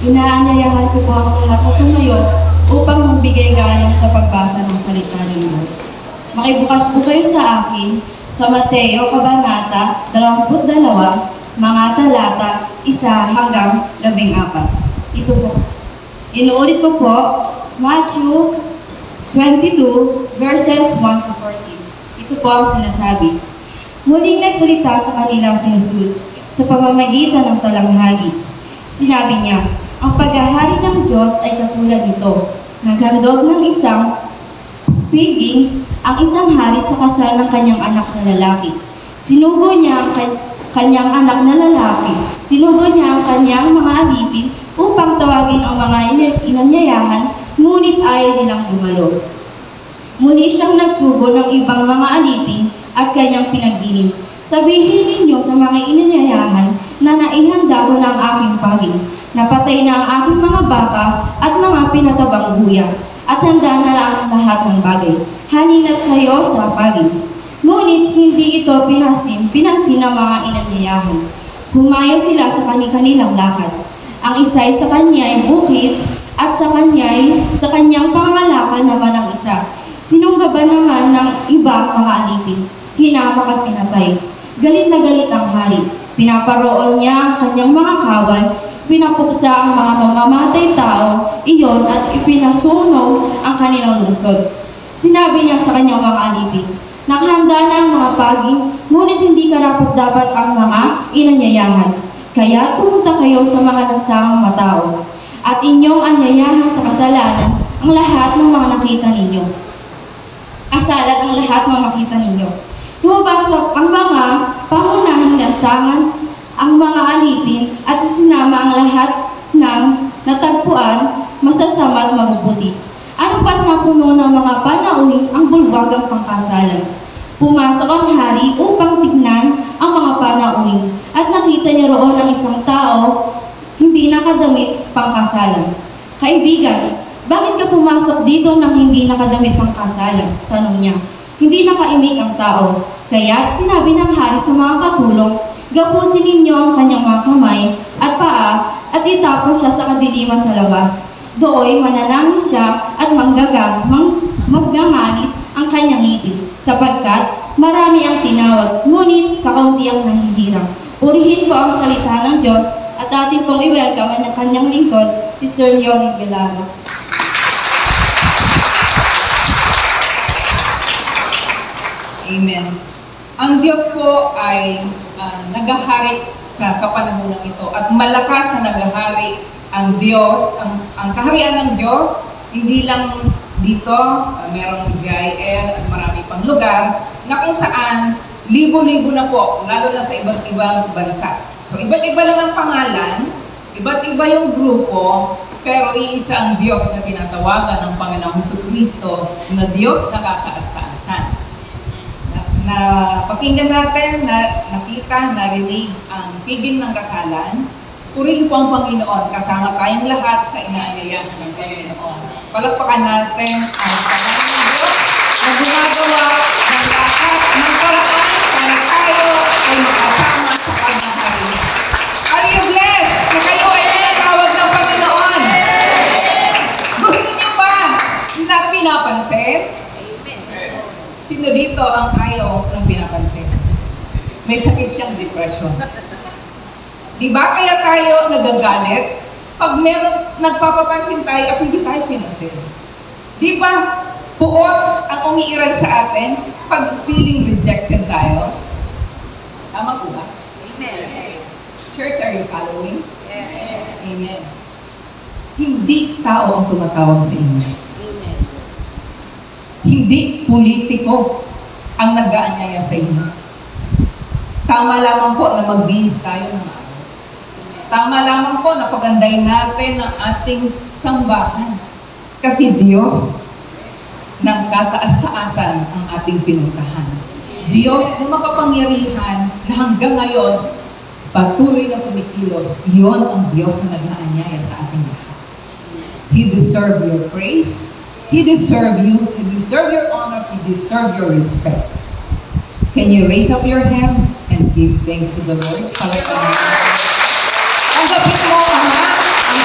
Inaanyayahan ko po ang lahat na tumayo upang magbigay galing sa pagbasa ng salita ng Diyos. Makibukas po kayo sa akin sa Mateo Kabanata 22, mga talata 1 hanggang 14. Ito po. Inuulit ko po, Matthew 22 verses 1 to 14. Ito po ang sinasabi. Muling nagsalita sa kanila si Jesus sa pamamagitan ng talanghagi. Sinabi niya, ang paghahari ng Diyos ay katulad nito. Naghandog ng isang piggings ang isang hari sa kasal ng kanyang anak na lalaki. Sinugo niya ang kanyang anak na lalaki. Sinugo niya ang kanyang mga alipin upang tawagin ang mga inanyayahan, ngunit ayaw nilang dumalo. Muli siyang nagsugo ng ibang mga alipin at kanyang pinagdilim. Sabihin ninyo sa mga inanyayahan na naihanda ko ng aking paging. Napatay na ang aking mga baka at mga pinatabang buya, at handa na lang ang lahat ng bagay. Haninat kayo sa paging. Ngunit hindi ito pinansin ng mga inanyayahan. Humayo sila sa kanilang lakad. Ang isa'y sa kanya'y bukid, at sa kanyang pangangalakal naman ang isa. Sinunggaban naman ng iba mga alipin. Hinamak at pinatay. Galit na galit ang hari. Pinaparoon niya ang kanyang mga kawal, pinapuksa ang mga mamamatay tao, iyon at ipinasunog ang kanilang lungsod. Sinabi niya sa kanyang mga alipin, nakahanda na ang mga paging, ngunit hindi karapat-dapat ang mga inanyayahan. Kaya pumunta kayo sa mga nagsamang matao, at inyong anyayahan sa kasalanan ang lahat ng mga nakita ninyo. Kasalat ang lahat ng mga nakita ninyo. Lumabas ang mga pangunahing lansangan, ang mga alipin, at sinama ang lahat ng natagpuan, masasama at mabubuti. Ano pa't napuno ng mga panauhin ang bulwagang pangkasalan? Pumasok ang hari upang tignan ang mga panauhin, at nakita niya roon ang isang tao hindi nakadamit pangkasalan. Kaibigan, bakit ka pumasok dito nang hindi nakadamit pangkasalan? Tanong niya. Hindi nakaimik ang tao. Kaya sinabi ng hari sa mga katulong, gapusin ninyo ang kanyang mga kamay at paa at itapon siya sa kadiliman sa labas. Doon mananangis siya at magngangalit ang kanyang ngipin, sapagkat marami ang tinawag, ngunit kakaunti ang nahihirang. Purihin po ang salita ng Diyos at ating pong i-welcome ang kanyang lingkod, Sister Leonie Velaro. Amen. Ang Diyos po ay nagahari sa kapanahunan ito at malakas na nagahari ang Diyos, ang kaharian ng Diyos, hindi lang dito, merong GIL at marami pang lugar na kung saan libo-libo na po, lalo na sa iba't ibang bansa. So iba't iba lang ang pangalan, iba't iba yung grupo, pero iisa ang Diyos na tinatawagan ng Panginoong Jesucristo na Diyos na kakaasa-asan. Na pakinggan natin, na nakita, narinig ang piging ng kasalan. Purihin po ang Panginoon, kasama tayong lahat sa inaanyayahan ng Panginoon. Palakpakan natin ang pangalan ng Diyos na gumagawa ng lahat ng paraan para tayo ay makasama sa paghahari. Are you blessed na kayo ay tinatawag ng Panginoon? Gusto niyo ba na pinapansin? Sino dito ang ayaw ng pinapansin? May sakit siyang depression. Di ba kaya tayo nagagalit pag meron nagpapapansin tayo at hindi tayo pinansin? Di ba puot ang umiiral sa atin pag feeling rejected tayo? Tama po ba? Amen. Church, are you following? Yes. Amen. Hindi tao ang tumatawag sa inyo. Hindi politiko ang nag-aanyaya sa inyo. Tama lamang po na magbihis tayo ng araw. Tama lamang po na pagandahin natin ang ating sambahan. Kasi Diyos ng kataas-taasan ang ating pinuntahan. Diyos na makapangyarihan na hanggang ngayon patuloy na kumikilos. Iyon ang Diyos na nag-aanyaya sa ating lahat. He deserves your praise. He deserves you, He deserves your honor, He deserves your respect. Can you raise up your hand and give thanks to the Lord? Tanggapin mo, Ama, ang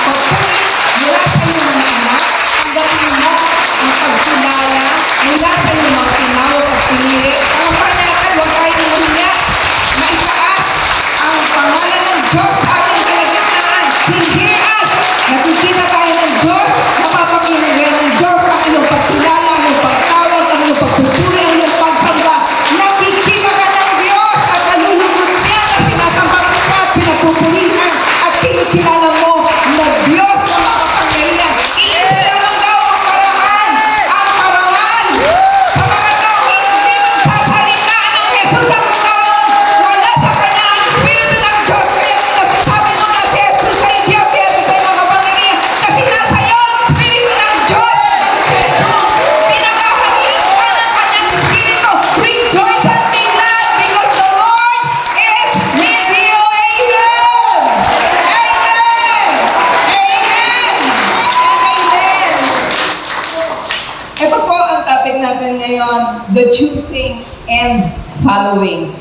ngayon, the choosing and following.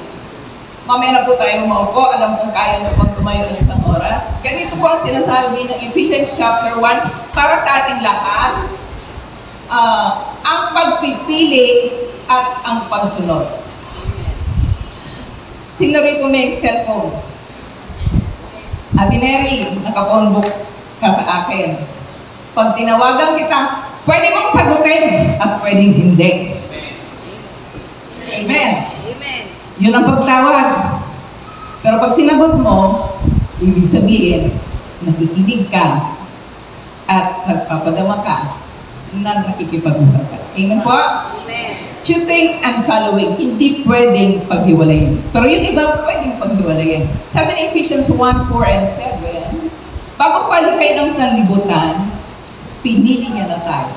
Mamaya na po tayo maupo. Alam kong kaya na pong tumayo ng isang oras. Ganito po ang sinasabi ng Ephesians chapter 1 para sa ating lahat. Ang pagpipili at ang pagsunod. Sino rito may cellphone? Ate Mary, naka-phone book ka sa akin. Pag tinawagan kita, pwede mong sagutin at pwedeng hindi. Amen. Amen. Yun ang pagtawag. Pero pag sinagot mo, ibig sabihin, nakikinig ka at nagpapadama ka na nakikipag-usap ka. Amen po? Amen. Choosing and following, hindi pwedeng paghiwalayin. Pero yung iba pwedeng paghiwalayin. Sabi ni Ephesians 1, 4, and 7, bago palikay ng sanlibutan, pinili niya na tayo.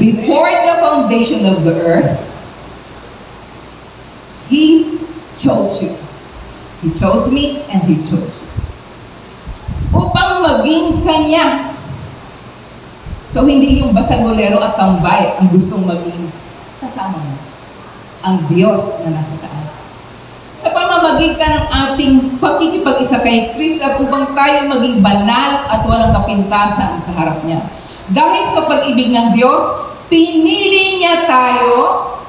Before the foundation of the earth, He chose you. He chose me and He chose you. Upang maging Kanya. So hindi yung basagulero at tambay ang gustong maging kasama mo. Ang Diyos na nasa taas. Sa pamamagitan ng ating pagkikipag-isa kay Kristo at upang tayo maging banal at walang kapintasan sa harap niya. Dahil sa pag-ibig ng Diyos, pinili niya tayo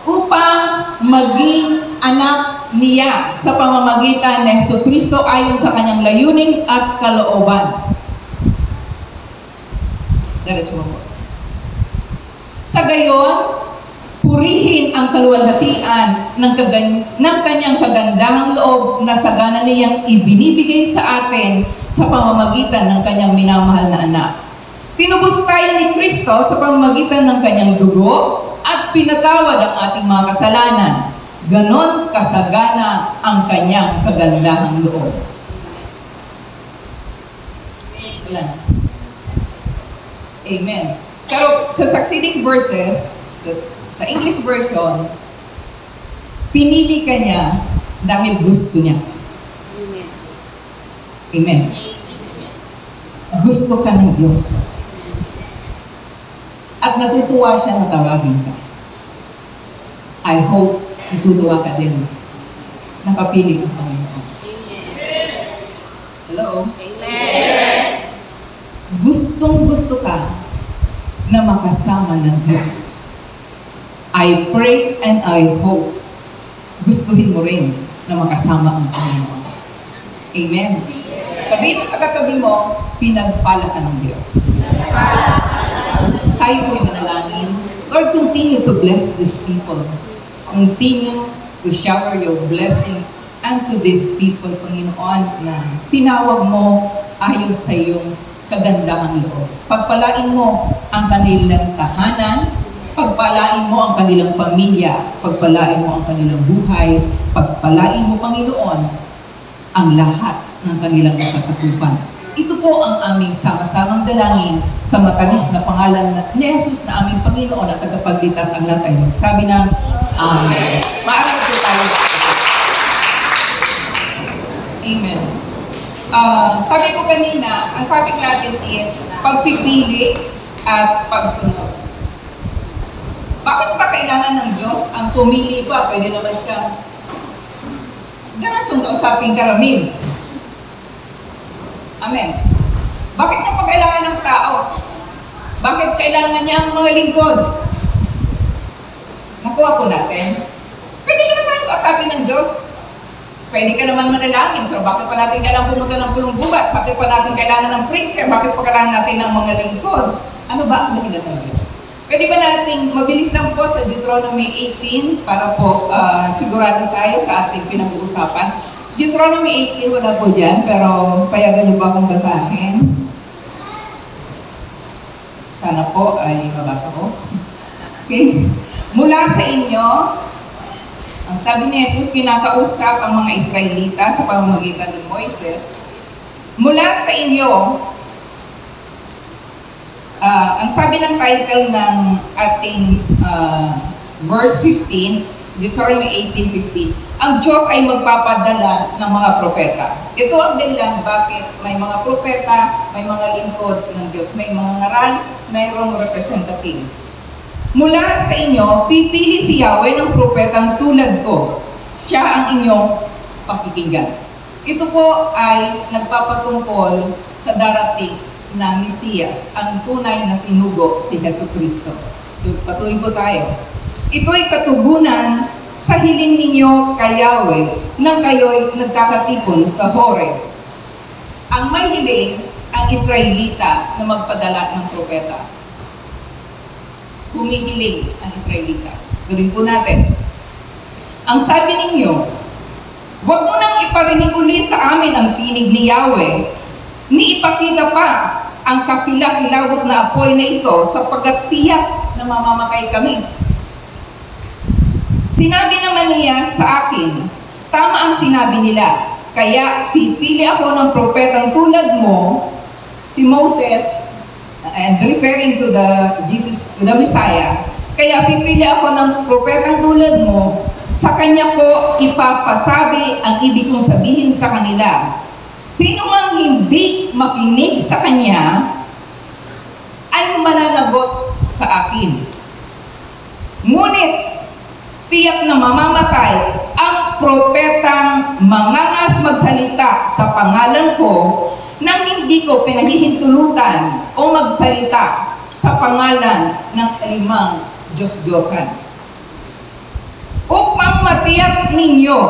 upang maging anak niya sa pamamagitan ng Jesucristo ayon sa kanyang layunin at kalooban. Diretso mo po. Sa gayon, purihin ang kaluwalhatian ng kanyang kagandahang loob na sagana niyang ibinibigay sa atin sa pamamagitan ng kanyang minamahal na anak. Tinubos tayo ni Kristo sa pamamagitan ng kanyang dugo at pinatawad ang ating mga kasalanan. Ganon kasagana ang kanyang kagandahang loob. Wala. Amen. Pero sa succeeding verses, sa English version, pinili ka niya dahil gusto niya. Amen. Amen. Gusto ka ng Diyos. At natutuwa siya na tawagin ka. I hope natutuwa ka din. Nakapili ka Panginoon. Amen. Hello? Amen. Gustong-gusto ka na makasama ng Diyos. I pray and I hope gustuhin mo rin na makasama ang Panginoon. Amen. Sabihin mo sa katabi mo, pinagpala ka ng Diyos. Tayo po'y manalangin. Lord, continue to bless these people. Continue to shower your blessing unto these people, Panginoon, na tinawag mo ayon sa iyong kagandahang loob. Pagpalain mo ang kanilang tahanan, pagpalain mo ang kanilang pamilya, pagpalain mo ang kanilang buhay, pagpalain mo, Panginoon, ang lahat ng kanilang nakatakupan. Ito po ang aming sama-samang dalangin sa matamis na pangalan ni Jesus na aming Panginoon at tagapagligtas ang lahat ay magsabi ng Amen. Maaari po tayo. Amen. Sabi ko kanina, ang topic natin is pagpipili at pagsunod. Bakit ba kailangan ng Diyos ang pumili pa? Pwede naman siya ganun kausapin karamin. Amen. Bakit niya pa kailangan ng tao? Bakit kailangan niya ang mga lingkod? Nakuha po natin. Pwede naman tayo kausapin ng Diyos. Pwede ka naman manalangin, pero bakit pa natin kailangan pumunta ng pulong gubat? Bakit pa natin kailangan ng preacher? Bakit pa kailangan natin ng mga lingkod? Ano ba ang dahilan ng Diyos? Pwede ba natin, mabilis lang po sa Deuteronomy 18 para po sigurado tayo sa ating pinag-uusapan. Deuteronomy 18, wala po dyan, pero payagan niyo ba akong basahin? Sana po ay mabasa ko. Okay. Mula sa inyo, ang sabi ni Jesus, kinakausap ang mga Israelita sa pamamagitan ni Moises. Mula sa inyo, ang sabi ng title ng ating verse 15, Deuteronomy 18:15, ang Diyos ay magpapadala ng mga propeta. Ito ang dahilan bakit may mga propeta, may mga lingkod ng Diyos, may mga ngaral, mayroong representative. Mula sa inyo, pipili si Yahweh ng propetang tulad ko. Siya ang inyong pakikinggan. Ito po ay nagpapatungkol sa darating na Mesiyas, ang tunay na sinugo, si Jesucristo. Patuloy po tayo. Ito ay katugunan sa hiling ninyo kay Yahweh nang kayo'y nagkakatipon sa Horeb. Ang may hiling, ang Israelita na magpadala ng propeta. Humihiling ang Israelita. Gawin po natin. Ang sabi ninyo, huwag mo nang iparinig uli sa amin ang tinig ni Yahweh, ni ipakita pa ang kapila-kilawot na apoy na ito sapagkat tiyak na mamamatay kami. Sinabi naman niya sa akin, tama ang sinabi nila, kaya pipili ako ng propetang tulad mo, si Moses, and referring to the Messiah, kaya pipili ako ng propetang tulad mo, sa kanya ko ipapasabi ang ibig kong sabihin sa kanila. Sino mang hindi makinig sa kanya, ay mananagot sa akin. Ngunit, tiyak na mamamatay ang propetang mangangas magsalita sa pangalan ko nang hindi ko pinahihintulutan o magsalita sa pangalan ng kalimang Diyos-Diyosan. Upang matiyak ninyo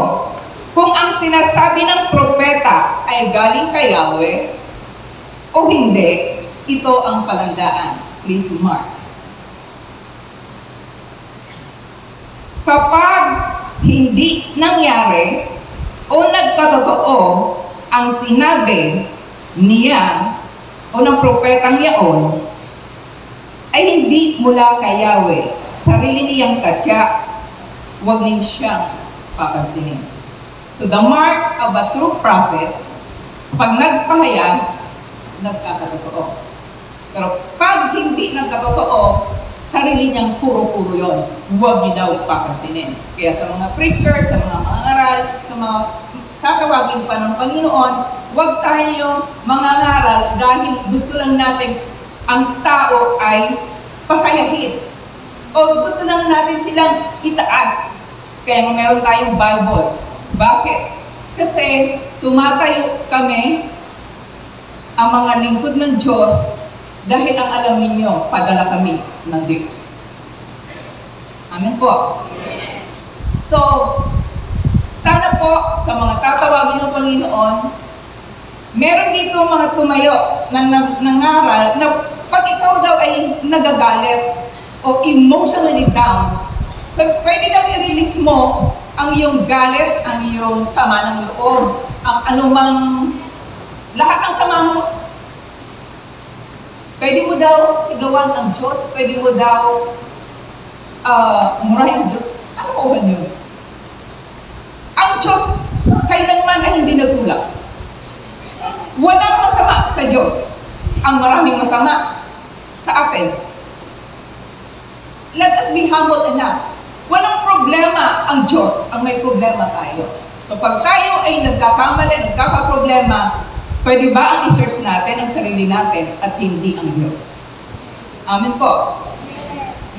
kung ang sinasabi ng propeta ay galing kay Yahweh o hindi, ito ang palandaan. Please mark. Kapag hindi nangyari o nagkatotoo ang sinabi niya o ng propetang yaon, ay hindi mula kay Yahweh. Sarili niyang katya, huwag niyo siyang papansinin. So the mark of a true prophet, pag nagpahayag, nagkakatotoo. Pero pag hindi nagkatotoo, sarili niyang puro-puro yun. Huwag niyo daw papansinin. Kaya sa mga preachers, sa mga mangaral, sa mga tatawagin pa ng Panginoon, huwag tayo mangangaral dahil gusto lang natin ang tao ay pasayahin. O gusto lang natin silang itaas. Kaya meron tayong Bible. Bakit? Kasi tumatayo kami, ang mga lingkod ng Diyos, dahil ang alam ninyo, padala kami ng Diyos. Amen po. So, sana po sa mga tatawagin ng Panginoon, meron dito mga tumayo na nangaral na pag ikaw daw ay nagagalit o emotionally down, so pwede daw i-release mo ang iyong galit, ang iyong sama ng loob, ang anumang, lahat ng sama mo. Pwede mo daw sigawan ang Diyos, pwede mo daw murahin ang Diyos. Ano ko ba yun? Ang Diyos, kailanman ay hindi nagtulak. Walang masama sa Diyos. Ang maraming masama sa atin. Let us be humble enough. Walang problema ang Diyos, ang may problema tayo. So pag tayo ay nagkakamali, nagkakaproblema, pwede ba ang i-search natin ang sarili natin at hindi ang Diyos? Amen po.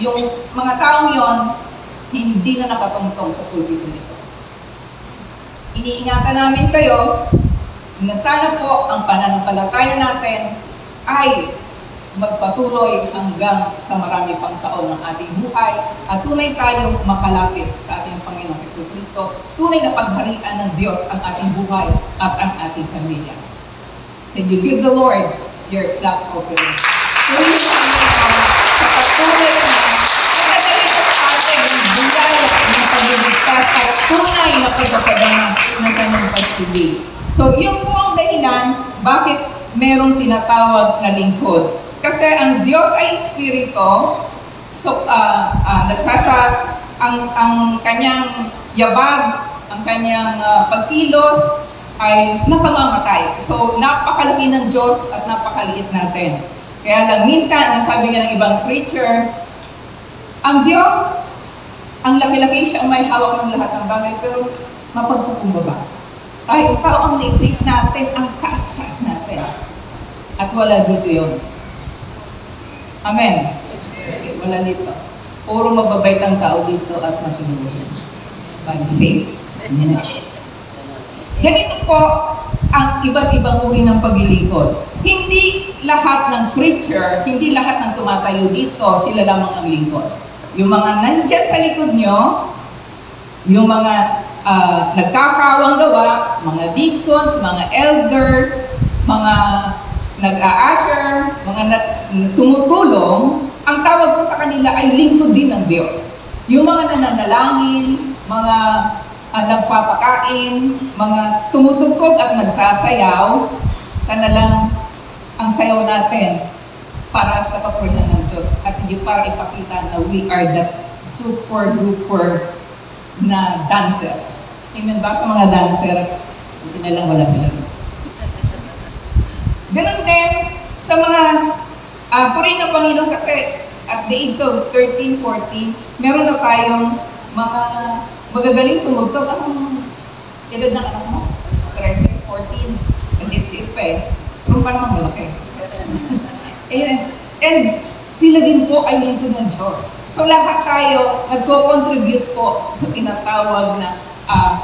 Yung mga taong yon, hindi na nakatungtong sa pulpito nito. Iniingatan namin kayo na sana po ang pananampalataya natin ay magpatuloy hanggang sa marami pang taon ng ating buhay at tunay tayong makalapit sa ating Panginoong Jesucristo, tunay na pagharian ng Diyos ang ating buhay at ang ating pamilya. Can you give the Lord your clap offering? Tunay na sa patuloy na pinadali sa ating biyaya ng pagliligtas at tunay na pagpapadama ng kanyang pagpili. So, yun po ang dahilan bakit merong tinatawag na lingkod. Kasi ang Diyos ay Espiritu, so ang kanyang yabag, ang kanyang pagkilos ay nakamamatay. So napakalaki ng Diyos at napakaliit natin. Kaya lang minsan, ang sabi nga ng ibang preacher, ang Diyos, ang laki-laki siya ang may hawak ng lahat ng bagay, pero mapagkukumbaba. Tayo tao ang naitrate natin, ang taas-taas natin. At wala dito yun. Amen. Okay, wala dito. puro mababait ang tao dito at masunod. By faith. Ganito po ang iba't ibang uri ng paglilingkod. Hindi lahat ng preacher, hindi lahat ng tumatayo dito, sila lamang ang lingkod. Yung mga nandyan sa likod nyo, yung mga nagkakawang gawa, mga deacons, mga elders, mga nag-a-usher, mga tumutulong, ang tawag po sa kanila ay lingkod din ng Diyos. Yung mga nananalangin, mga nagpapakain, mga tumutugtog at nagsasayaw, sana lang ang sayaw natin para sa kapurihan ng Diyos at hindi para ipakita na we are the super duper na dancer. Amen ba sa mga dancer? Hindi na lang wala sila. Ganun din sa mga purihin ng Panginoon kasi at the age of 13, 14, meron na tayong mga magagaling tumugtog. Ang edad ng anak mo? 13, 14. Malit-lit pa eh. Pero pa naman malaki. Ayan. And sila din po ay lingkod ng Diyos. So lahat tayo nagko-contribute po sa tinatawag na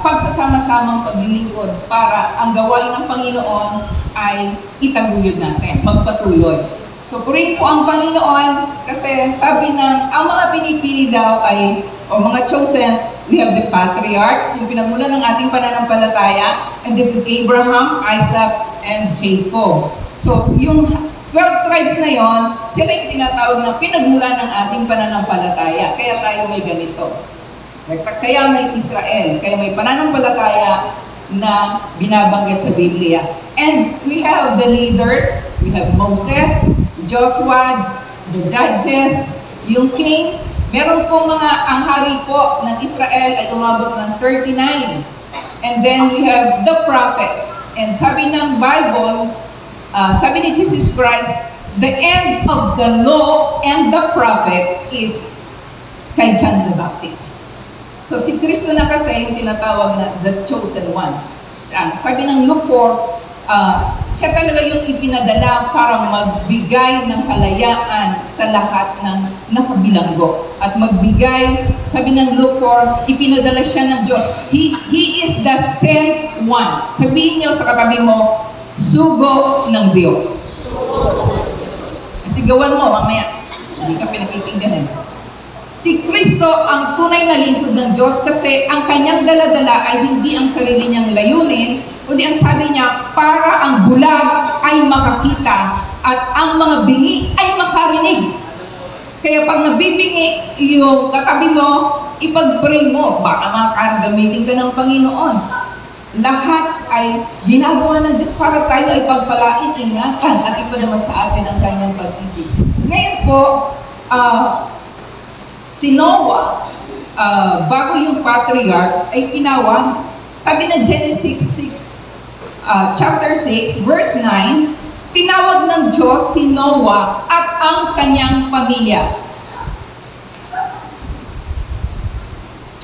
pagsasama-samang paglilingkod para ang gawain ng Panginoon ay itaguyod natin, magpatuloy. So purihin po ang Panginoon kasi sabi ng ang mga pinipili daw ay o mga chosen, we have the patriarchs, yung pinagmulan ng ating pananampalataya, and this is Abraham, Isaac, and Jacob. So yung 12 tribes na yon, sila yung tinatawag na pinagmulan ng ating pananampalataya. Kaya tayo may ganito. Kaya may Israel, kaya may pananampalataya na binabanggit sa Biblia. And we have the leaders, we have Moses, Joshua, the judges, yung kings. Meron pong mga, ang hari po ng Israel ay umabot ng 39. And then we have the prophets. And sabi ng Bible, sabi ni Jesus Christ, the end of the law and the prophets is kay John the Baptist. So si Kristo na kasi yung tinatawag na the chosen one. Sabi ng Luke 4, siya talaga yung ipinadala para magbigay ng kalayaan sa lahat ng nakabilanggo. At magbigay, sabi ng Luke 4, ipinadala siya ng Diyos. He is the sent one. Sabihin niyo sa katabi mo, sugo ng Diyos. Sigawan mo mamaya. Hindi ka pinakikinggan eh. Si Kristo ang tunay na lingkod ng Diyos kasi ang kanyang daladala ay hindi ang sarili niyang layunin, kundi ang sabi niya, para ang bulag ay makakita at ang mga bingi ay makarinig. Kaya pag nabibingi yung katabi mo, ipag-pray mo, baka makagamitin ka ng Panginoon. Lahat ay ginagawa ng Diyos para tayo ay pagpalain, ingatan at ipadama sa atin ang kanyang pag-ibig. Ngayon po, si Noah, bago yung patriarchs, ay tinawag, sabi na Genesis 6, chapter 6, verse 9, tinawag ng Diyos si Noah at ang kanyang pamilya.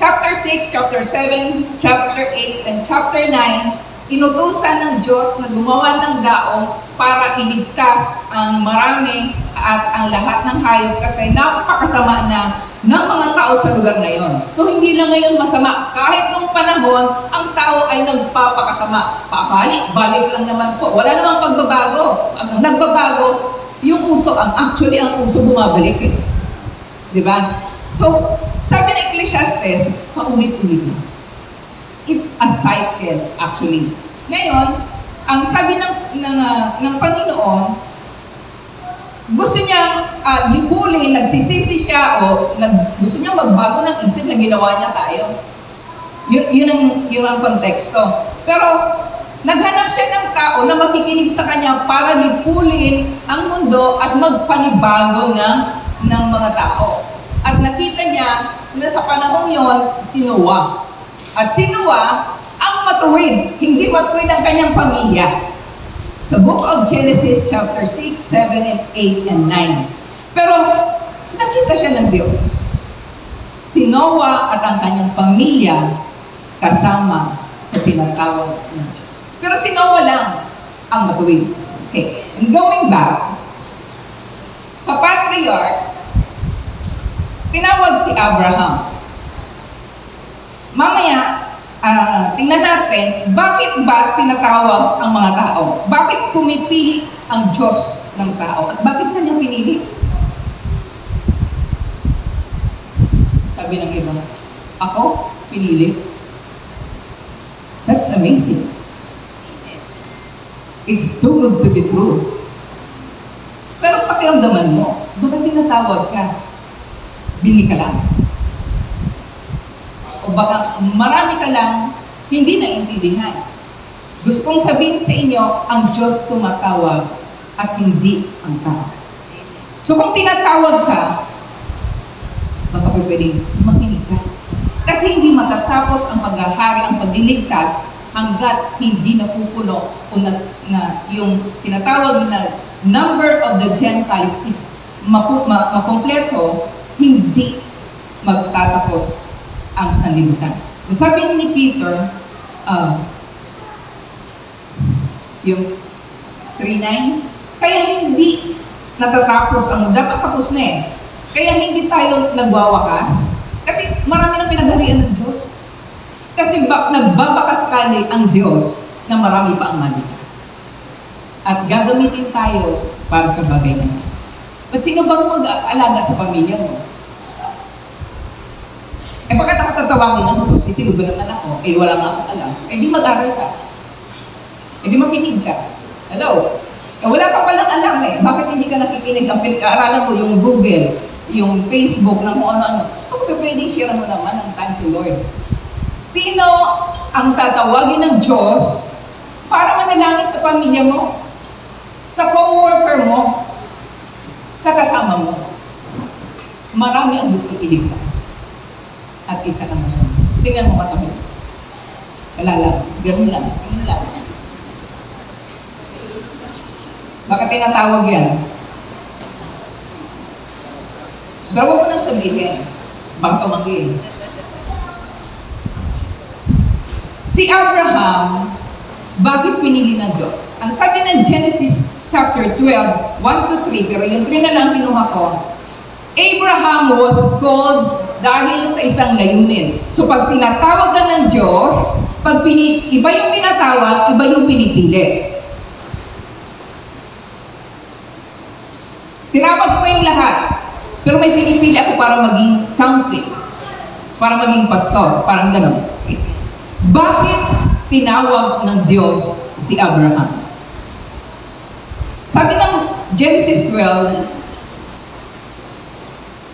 Chapter 6, chapter 7, chapter 8, and chapter 9, inutusan ng Diyos na gumawa ng daong para iligtas ang marami at ang lahat ng hayop kasi napakasama na ng mga tao sa lugar na yon. So hindi lang ngayon masama. Kahit nung panahon, ang tao ay nagpapakasama. Balik lang naman po. Wala namang pagbabago. Ang nagbabago, yung uso, actually ang uso bumabalik eh. Di ba? So, sabi ng Ecclesiastes, paulit-ulit na. It's a cycle, actually. Ngayon, ang sabi ng Panginoon, gusto niya libulin, nagsisisi siya, o gusto niya magbago ng isip na ginawa niya tayo. Yun ang konteksto. Pero, naghanap siya ng tao na makikinig sa kanya para libulin ang mundo at magpanibago ng mga tao. At nakita niya na sa panahon yon si Noah. At si Noah, ang matuwid, hindi matuwid ang kanyang pamilya. Sa book of Genesis chapter 6, 7, and 8, and 9. Pero nakita siya ng Diyos. Si Noah at ang kanyang pamilya kasama sa tinatawag ng Diyos. Pero si Noah lang ang matuwid. Okay. And going back, sa patriarchs, Tinawag si Abraham. Mamaya, tingnan natin, bakit ba tinatawag ang mga tao? Bakit pumipili ang Diyos ng tao? At bakit kanya pinili? Sabi ng iba, ako pinili. That's amazing. It's too good to be true. Pero pakiramdaman mo, bakit tinatawag ka? Bili ka lang. O baka marami ka lang hindi naiintindihan. Gusto kong sabihin sa inyo, ang Diyos tumatawag at hindi ang tao. So kung tinatawag ka, baka pwedeng makinig ka. Kasi hindi matatapos ang paghahari, ang pagliligtas hanggat hindi napupuno o na yung tinatawag na number of the Gentiles is makompleto, hindi magtatapos ang sanlibutan. Sabi ni Peter, yung 3:9, kaya hindi natatapos ang dapat tapos na eh. Kaya hindi tayo nagwawakas kasi marami nang pinagharian ng Diyos. Kasi nagbabakas kali ang Diyos na marami pa ang malikas. At gagamitin tayo para sa bagay na yan. But sino bang mag-aalaga sa pamilya mo? Eh bakit ako tatawagin ng Diyos? Eh sino ba naman ako? Eh wala nga akong alam. Eh di mag-aral ka. Eh di makinig ka. Hello? Eh wala ka palang alam eh. Bakit hindi ka nakikinig? Ang pinag-aaralan mo yung Google, yung Facebook, na kung ano-ano. Kung pwedeng share mo naman ang time si Lord. Sino ang tatawagin ng Diyos para manalangin sa pamilya mo? Sa co-worker mo? Sa kasama mo? Marami ang gusto iligtas. At isa ka naman. Tingnan mo katabi. Wala lang. Ganun lang. Ganun lang. Baka tinatawag yan. Pero huwag mo nang sabihin. Baka tumangin. Si Abraham, bakit pinili ng Diyos? Ang sabi ng Genesis chapter 12, 1-3, pero yung 3 na lang kinuha ko, Abraham was called dahil sa isang layunin. So pag tinatawag ka ng Diyos, iba yung tinatawag, iba yung pinipili. Tinawag ko yung lahat, pero may pinipili ako para maging counsel, para maging pastor, parang gano'n. Bakit tinawag ng Diyos si Abraham? Sabi ng Genesis 12,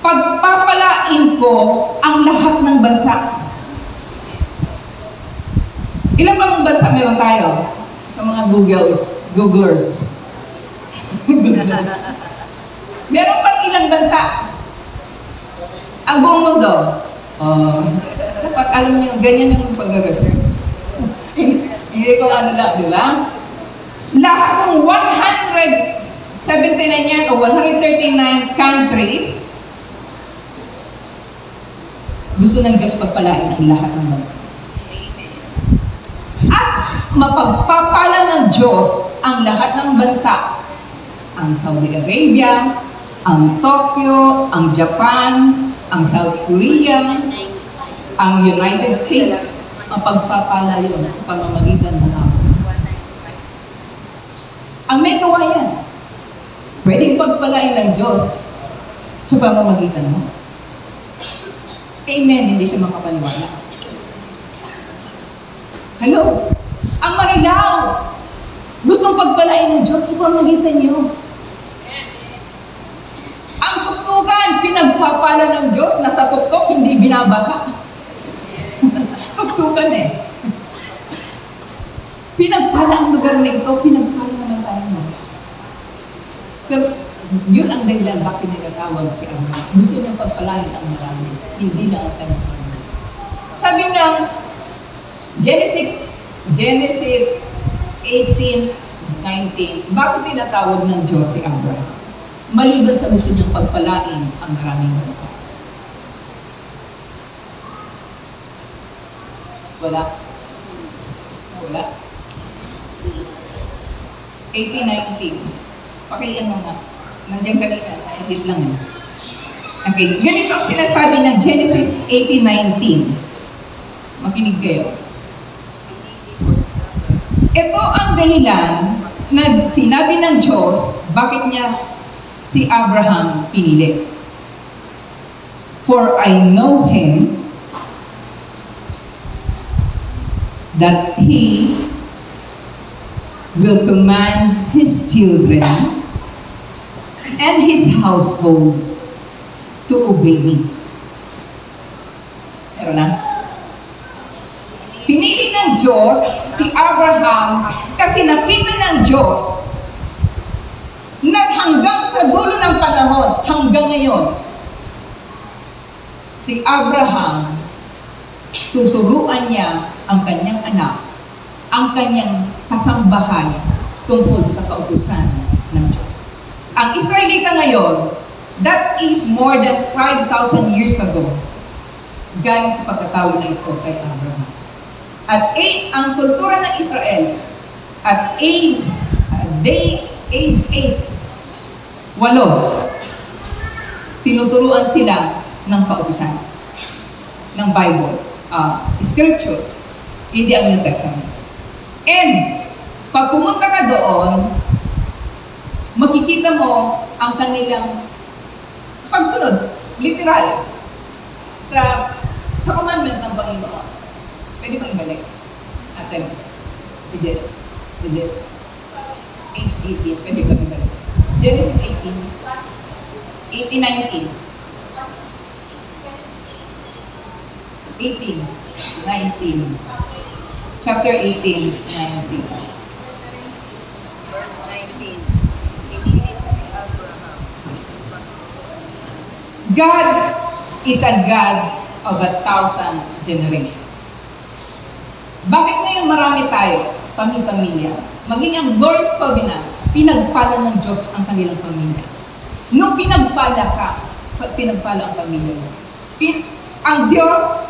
pagpapalain ko ang lahat ng bansa. Ilan bang bansa meron tayo? Sa mga Googlers. Meron pang ilang bansa? Ang buong mundo. Dapat alam niyo, ganyan yung pag-research. Hindi ko ano lang, di ba? Lahat ng 179 yan o 139 countries, gusto ng Diyos pagpalain ang lahat ng bansa. At mapagpapala ng Diyos ang lahat ng bansa. Ang Saudi Arabia, ang Tokyo, ang Japan, ang South Korea, ang United States, mapagpapala yun sa pamamagitan ng ako. Ang may gawa yan, pwedeng pagpalain ng Diyos sa pamamagitan mo. Amen, hindi siya makapaniwala. Hello? Ang Marilao, gustong pagpalain ng Diyos sa pamamagitan niyo. Ang tuktukan, pinagpapala ng Diyos, nasa tuktok, hindi binabaka. Tuktukan eh. Pinagpala ang lugar na ito, pinagpala naman tayo mo. Pero yun ang dahilan bakit tinatawag si Abraham. Gusto niyang pagpalain ang marami, hindi lang ang kanyang pamilya. Sabi nga, Genesis 18:19, bakit tinatawag ng Diyos si Abraham? Maliban sa gusto niyang pagpalain ang maraming bansa. Wala? Wala? 18:19. Pakiyan mo nga. Nandiyan kanina, na-edit lang eh. Okay, ganito ang sinasabi ng Genesis 18:19. Makinig kayo. Ito ang dahilan na sinabi ng Diyos bakit niya si Abraham pinili. For I know him that he will command his children and his household to obey me. Meron na? Pinili ng Diyos si Abraham kasi nakita ng Diyos na hanggang sa dulo ng panahon, hanggang ngayon, si Abraham, tuturuan niya ang kanyang anak, ang kanyang kasambahay tungkol sa kautusan ng Diyos. Ang Israelita ngayon, that is more than 5,000 years ago, galing sa pagkatawag na ito kay Abraham. At ang kultura ng Israel, at age 8, 8, tinuturuan sila ng kautusan, ng Bible, Scripture, hindi ang New Testament. And, pag pumunta ka doon, makikita mo ang kanilang pagsunod, literal, sa commandment ng Panginoon. Pwede bang ibalik? Atin. Hindi. 18. Pwede bang ibalik? Genesis 18. 19. 19. Chapter 18, 19. Verse 19. Pinili ko si Abraham. God is a God of 1,000 generations. Bakit ngayon marami tayo, pamilya? Maging ang Glorious Covenant, pinagpala ng Diyos ang kanilang pamilya. Nung pinagpala ka, pinagpala ang pamilya mo. Ang Diyos,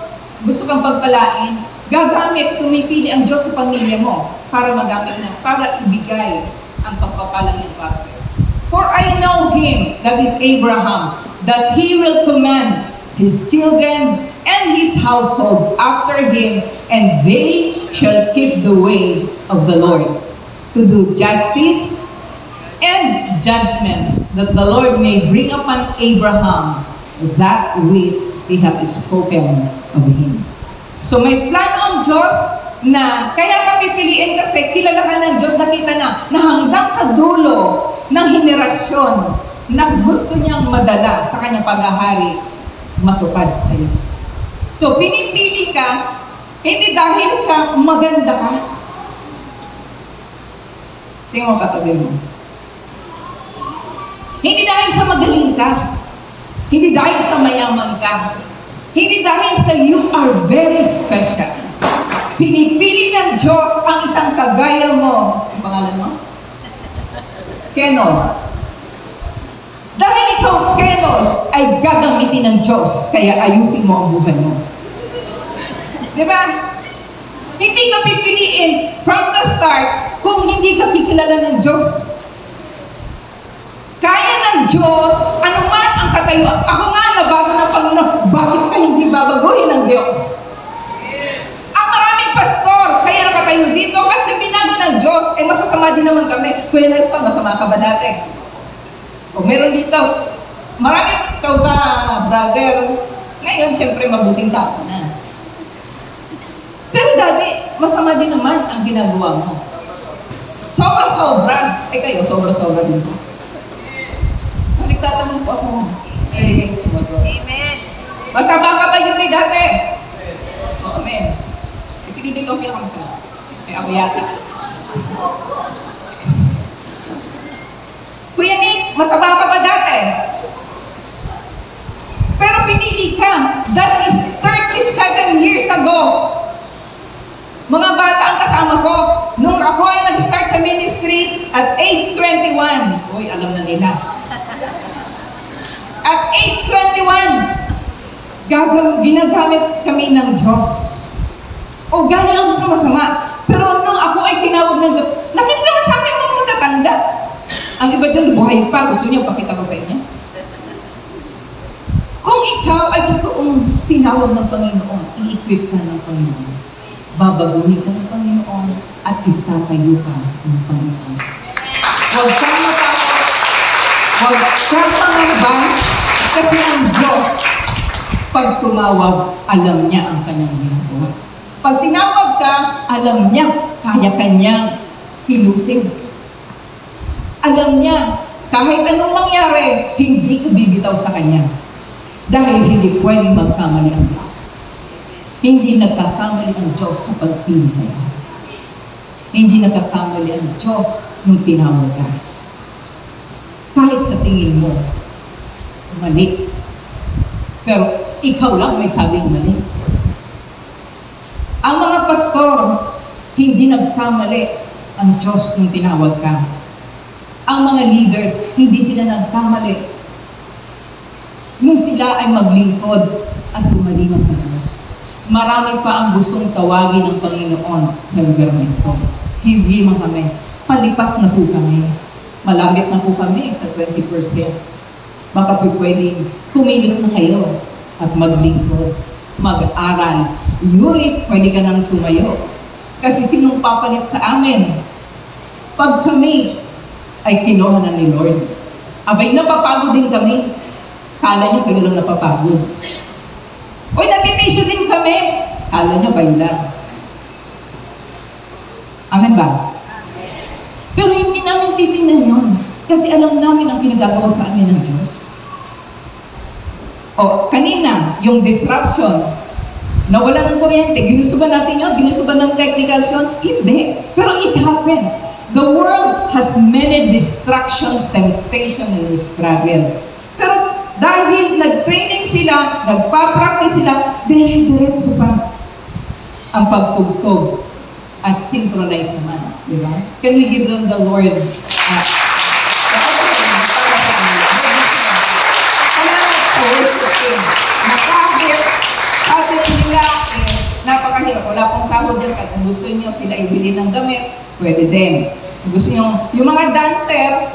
gusto kang pagpalain, gagamit, tumipili ang Diyos sa pamilya mo para magamit na, para ibigay ang pagpapalang niya para sa'yo. For I know him, that is Abraham, that he will command his children and his household after him, and they shall keep the way of the Lord, to do justice and judgment, that the Lord may bring upon Abraham that which he hath spoken of him. So may plano ang Diyos na kaya ka pipiliin kasi kilala ka ng Diyos, nakita na hanggang sa dulo ng henerasyon na gusto niyang madala sa kanyang paghahari, matupad sa iyo. So pinipili ka, hindi dahil sa maganda ka. Tingnan mo katabi mo. Hindi dahil sa magaling ka. Hindi dahil sa mayaman ka. Hindi dahil sa you are very special. Pinipili ng Diyos ang isang kagaya mo. Ang pangalan mo? Kenon. Dahil ikaw, Kenon, ay gagamitin ng Diyos, kaya ayusin mo ang buhay mo. Diba? Hindi ka pipiliin from the start kung hindi ka kikilala ng Diyos. Kaya ng Diyos, ano man ang katayuan. Ako nga, nabago ng Panginoon, bakit ka hindi babaguhin ng Diyos? Ang maraming pastor, kaya nakatayo dito kasi binago ng Diyos, masasama din naman kami. Kuya Nelson, masama ka ba dati? O meron dito, marami ikaw ba, brother? Ngayon, siyempre, mabuting tao na. Pero dati, masama din naman ang ginagawa mo. Sobra-sobra. Kayo, sobra-sobra din po. Nagtatanong po ako. Amen. Masama ka ba yun dati? Oo, amen. Kasi hindi ka pinakamasama. Ako yata. Kuya Nick, masama ka ba dati? Pero pinili ka. That is 37 years ago. Mga bata ang kasama ko. Nung ako ay nag-start sa ministry at age 21. Uy, alam na nila. At age 21, ginagamit kami ng Diyos. O galing ako sa masama. Pero nung ako ay tinawag ng Diyos, nakita naman sa akin mga matatanda. Ang iba dyan, buhay pa. Gusto niyo pakita ko sa inyo? tinawag ng Panginoon, i-equip ka ng Panginoon. Babaguhin ka ng Panginoon at itatayo ka ng Panginoon. Huwag kang matakot. Huwag kang pangamba kasi ang Diyos, pag tumawag, alam niya ang kanyang ginagawa. Pag tinawag ka, alam niya, kaya kanyang hilusin. Alam niya, kahit anong mangyari, hindi ka bibitaw sa kanya. Dahil hindi pwedeng magkamali ang Diyos. Hindi nagkakamali ang Diyos sa pagpili sa'yo. Hindi nagkakamali ang Diyos nung tinawag ka. Kahit sa tingin mo, mali. Pero ikaw lang may sabing mali. Ang mga pastor, hindi nagkamali ang Diyos nung tinawag ka. Ang mga leaders, hindi sila nagkamali nung sila ay maglingkod at gumalingon sa Diyos. Marami pa ang gustong tawagin ng Panginoon sa lugar na ito. Hindi man kami. Palipas na po kami. Malapit na po kami sa 20%. Baka po pwedeng kumilos na kayo at maglingkod, mag-aral. Yuri, pwede ka nang tumayo. Kasi sinong papalit sa amin? Pag kami ay kinuha na ni Lord. Abay, napapagod din kami. Kala nyo kayo lang napapagod. Uy, natitisyo din kami. Kala nyo kayo lang. Amen ba? Pero hindi namin titingnan yun. Kasi alam namin ang pinagagawa sa amin ng Diyos. O, kanina, yung disruption, nawala ng kuryente, ginusto ba natin yun? Ginusto ba ng technicals yun? Hindi. Pero it happens. The world has many distractions, temptation, and struggle. Pero dahil nag-training sila, nagpa-practice sila, dire-diretso pa ang pagtugtog at synchronize naman. Di ba? Can we give them the Lord? Nakahit, sabi nila, napakahirap. Wala pong sahod dyan. Kung gusto niyo sila ibili ng gamit, pwede din. Kung gusto niyo, yung mga dancer,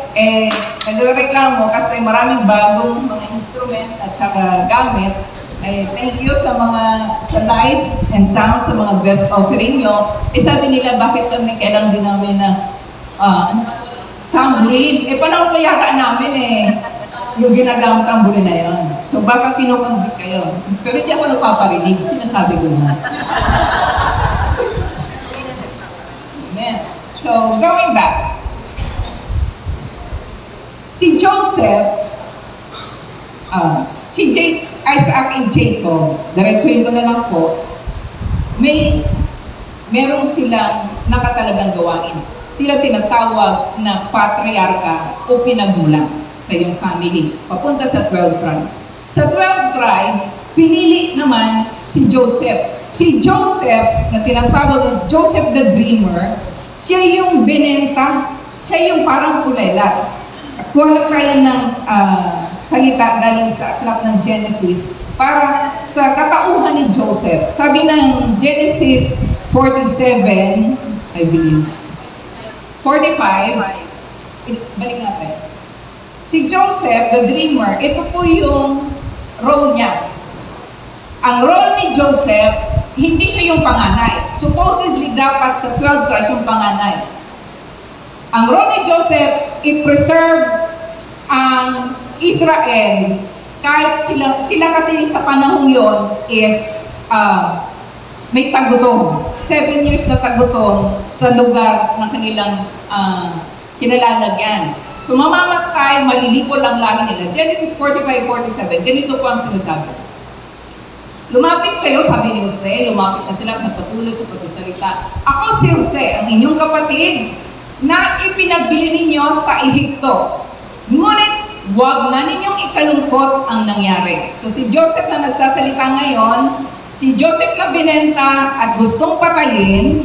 nagreklamo kasi maraming bagong mga instrument at saka gamit. Thank you sa mga lights and sound, sa mga best offering nyo. Sabi nila, bakit kami kailang din namin na tambourine? Panahon pa yata namin yung ginagamit tambourine na yun. So baka kinukonvict kayo. Pero hindi ako napaparinig. Sinasabi ko na. Amen. So, going back. Si Joseph, Isaac and Jacob, diretsuhin ko na lang po, meron silang nakatalagang gawain. Sila tinatawag na patriarka o pinagmulan sa iyong family, papunta sa 12 tribes. Sa 12 tribes, pinili naman si Joseph. Si Joseph, na tinatawag na Joseph the Dreamer, siya yung binenta, siya yung parang kulaylat. Kuha lang tayo ng salita galing sa aklat ng Genesis para sa katauhan ni Joseph. Sabi ng Genesis 47, I believe, 45, balik natin. Si Joseph, the dreamer, ito po yung role niya. Ang role ni Joseph, hindi siya yung panganay. Supposedly, dapat sa 12 tribes yung panganay. Ang role ni Joseph, i-preserve ang Israel, kahit sila kasi sa panahong yon is may tagutom. 7 years na tagutom sa lugar ng kanilang kinalalagyan. So mamamatay, malilipol ang lahi nila. Genesis 45:47, ganito po ang sinasabi. Lumapit kayo, sabi ni Jose, lumapit na sila at nagpatuloy sa pagsasalita. Ako si Jose, ang inyong kapatid, na ipinagbili ninyo sa Ehipto. Ngunit, huwag na ninyong ikalungkot ang nangyari. So si Joseph na nagsasalita ngayon, si Joseph na binenta at gustong patayin,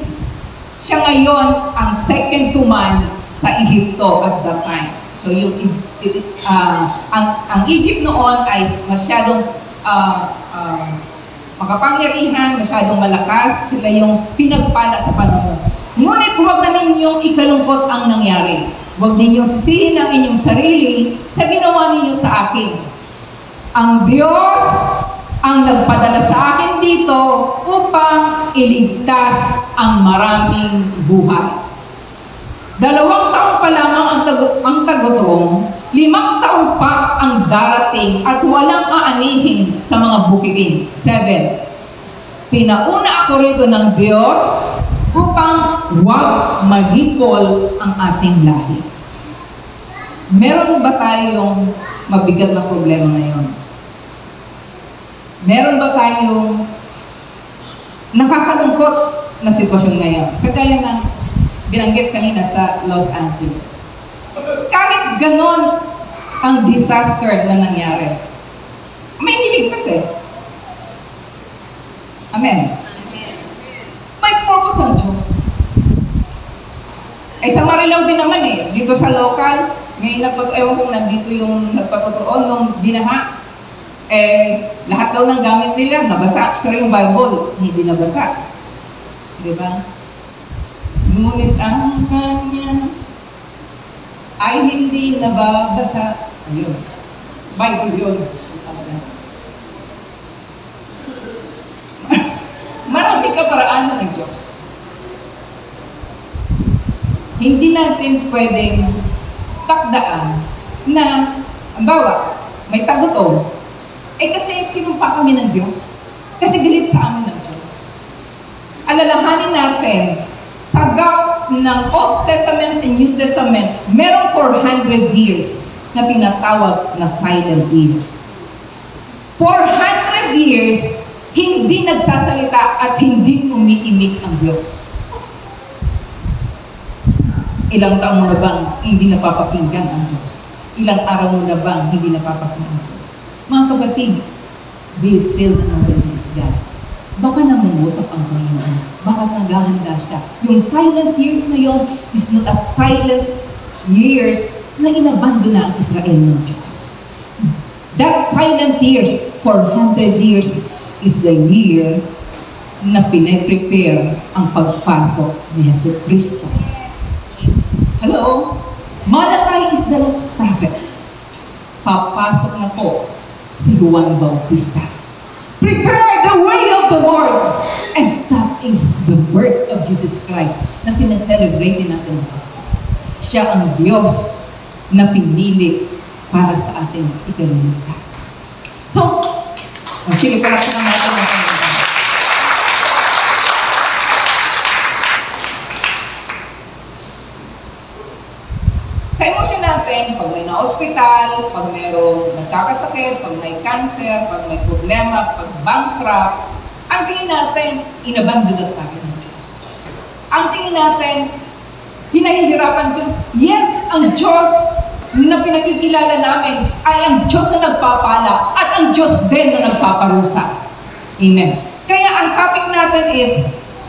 siya ngayon ang second command sa Ehipto at that time. So yung ang Egypt noon ay masyadong makapangyarihan, masyadong malakas, sila yung pinagpala sa panahon. Ngunit huwag na ninyong ikalungkot ang nangyari. Huwag ninyong sisihin ang inyong sarili sa ginawa ninyo sa akin. Ang Diyos ang nagpadala sa akin dito upang iligtas ang maraming buhay. 2 taon pa lamang ang tagutom, 5 taon pa ang darating at walang aanihin sa mga bukirin. 7. Pinauna ako rito ng Diyos upang huwag magipol ang ating lahi. Meron ba tayong mabigat na problema ngayon? Meron ba tayong nakakalungkot na sitwasyon ngayon? Kagaya ng binanggit kanina sa Los Angeles. Kahit ganon ang disaster na nangyari, may niligtas eh. Amen. May purpose ang Diyos. Ay sa Marilao din naman eh. Dito sa local, may ewan kung nandito yung nagpatotoo nung binaha. Lahat daw ng gamit nila nabasa. Pero yung Bible, hindi nabasa. Diba? Ngunit ang kanya ay hindi nababasa. Ayun. Bible yun. Marami ka paraan ng Diyos. Hindi natin pwedeng takdaan na, ambawa, may tagutom. Kasi sinumpa kami ng Diyos. Kasi galit sa amin ng Diyos. Alalahanin natin, sa gap ng Old Testament and New Testament, merong 400 years na tinatawag na silent years. 400 years, hindi nagsasalita at hindi umiimik ang Diyos. Ilang taon mo na bang hindi napapakinggan ang Diyos? Ilang araw mo na bang hindi napapakinggan ang Diyos? Mga kapatid, be still and know that He is God. Baka namumusap ang Panginoon. Baka naghahanda siya. Yung silent years na yun is not a silent years na inabando na ang Israel ng Diyos. That silent years, 400 years, is the year na pinaprepare ang pagpasok ni Yesu Cristo. Hello? Malachi is the last prophet. Papasok na po si Juan Bautista. Prepare the way of the Lord. And that is the birth of Jesus Christ na sinaselebrate natin ng Pasko. Siya ang Diyos na pinili para sa ating ikaligtas. So, sige pala sa natin ng Panginoon. Sa emosyon natin, pag may na-hospital, pag mayroong nagkakasakit, pag may cancer, pag may problema, pag bankrupt, ang tingin natin, inabandonat tayo ng Diyos. Ang tingin natin, pinahihirapan ko. Yes, ang Diyos na pinakikilala namin ay ang Diyos na nagpapala at ang Diyos din na nagpaparusa. Amen. Kaya ang topic natin is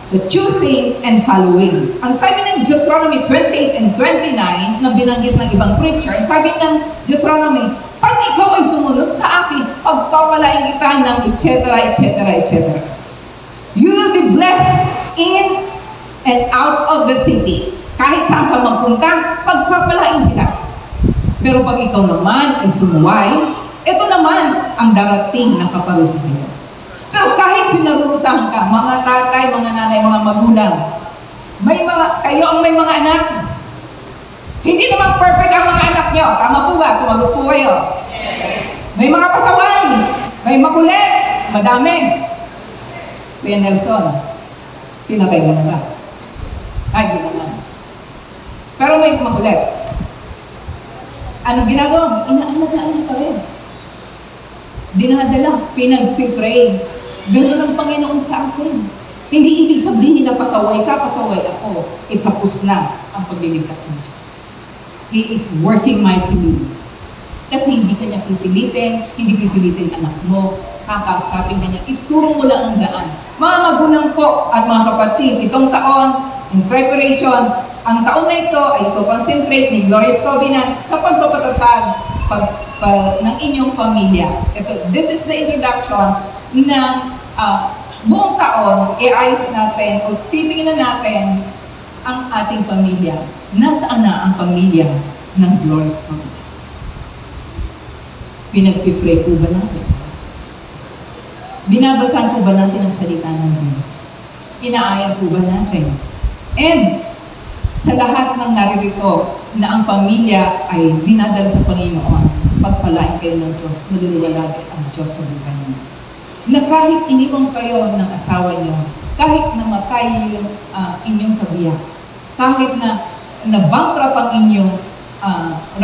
the choosing and following. Ang sabi ng Deuteronomy 28 and 29 na binanggit ng ibang preacher, sabi ng Deuteronomy, pag ikaw ay sumunod sa akin, pagpapalain kita ng etc., etc., etc. You will be blessed in and out of the city. Kahit saan ka magpunta, pagpapalain kita. Pero pag ikaw naman ay sumuway, ito naman ang darating na kaparusahan niyo. Pero kahit pinarurusahan ka, mga tatay, mga nanay, mga magulang, kayo ang may mga anak. Hindi naman perfect ang mga anak niyo. Tama po ba? Sumagot po kayo. May mga pasaway, may makulit, madami. Kuya Nelson, pinatay mo na ba? Ay, di naman. Pero may makulit. Anong ginagawa? Inaanak pa rin. Dinadala, pinag-pray. Ganun ang Panginoon sa akin. Hindi ibig sabihin na pasaway ka, pasaway ako. Itapos na ang pagliligtas ng Diyos. He is working mightily. Kasi hindi ka niya pipilitin, hindi pipilitin anak mo. Kakausapin ka niya, ituro mo lang ang daan. Mga magulang po at mga kapatid, itong taon, in preparation, ang taon na ito ay concentrate ni Glorious Covenant sa pagpapatatag ng inyong pamilya. This is the introduction ng buong taon, iayos natin o titingnan natin ang ating pamilya. Nasaan na ang pamilya ng Glorious Covenant? Pinagpipray po ba natin? Binabasahan po ba natin ang salita ng Diyos? Inaayan po ba natin? And sa lahat ng naririto na ang pamilya ay dinadala sa Panginoon, pagpalain kayo ng Diyos, naluluwalhati ang Diyos sa buhay niyo. Na kahit iniwang kayo ng asawa niyo, kahit namatay yung inyong kabiyak, kahit na bankrupt ang inyong,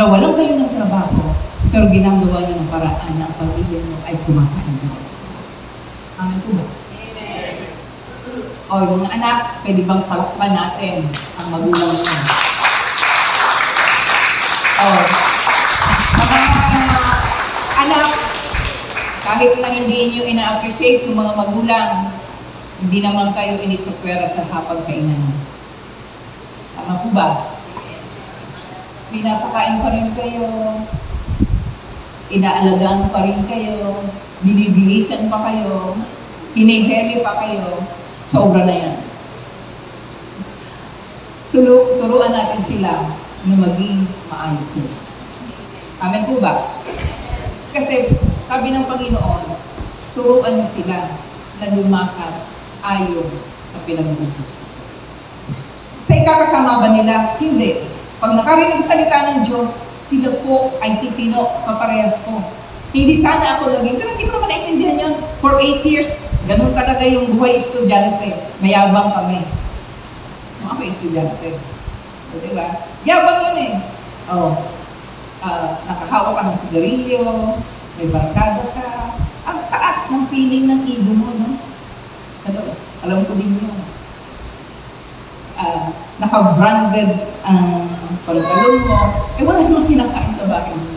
nawalan kayo ng trabaho, pero ginagawa niyo ng paraan na ang pamilya niyo ay kumakain na. Amen po ba? O, yung mga anak, pwede bang palakpan natin ang magulang niyo? O, mga anak, kahit na hindi niyo ina-appreciate yung mga magulang, hindi naman kayo initsapwera sa hapagkainan. Tama po ba? Pinapakain pa rin kayo, inaalagaan pa rin kayo, binibihisan pa kayo, hiniheli pa kayo, sobra na yan. Turuan natin sila na maging maayos nila. Amen po ba? Kasi sabi ng Panginoon, turuan niyo sila na lumakad ayon sa pinagbubusto. Sa ikakasama ba nila? Hindi. Pag nakarinig salita ng Diyos, sila po ay titino, kaparehas ko. Hindi sana ako laging, pero hindi ko naman naintindihan yun. For 8 years, ganun talaga yung buhay estudyante. Mayabang kami. Ako estudyante. O, diba? Yabang yun eh. Oh. Nakahawak ka ng sigarilyo, may barkada ka. Ang taas ng feeling ng ego mo, no? Alam ko din yun. Naka-branded ang pantalon mo. Wala namang kinakain sa bahay mo.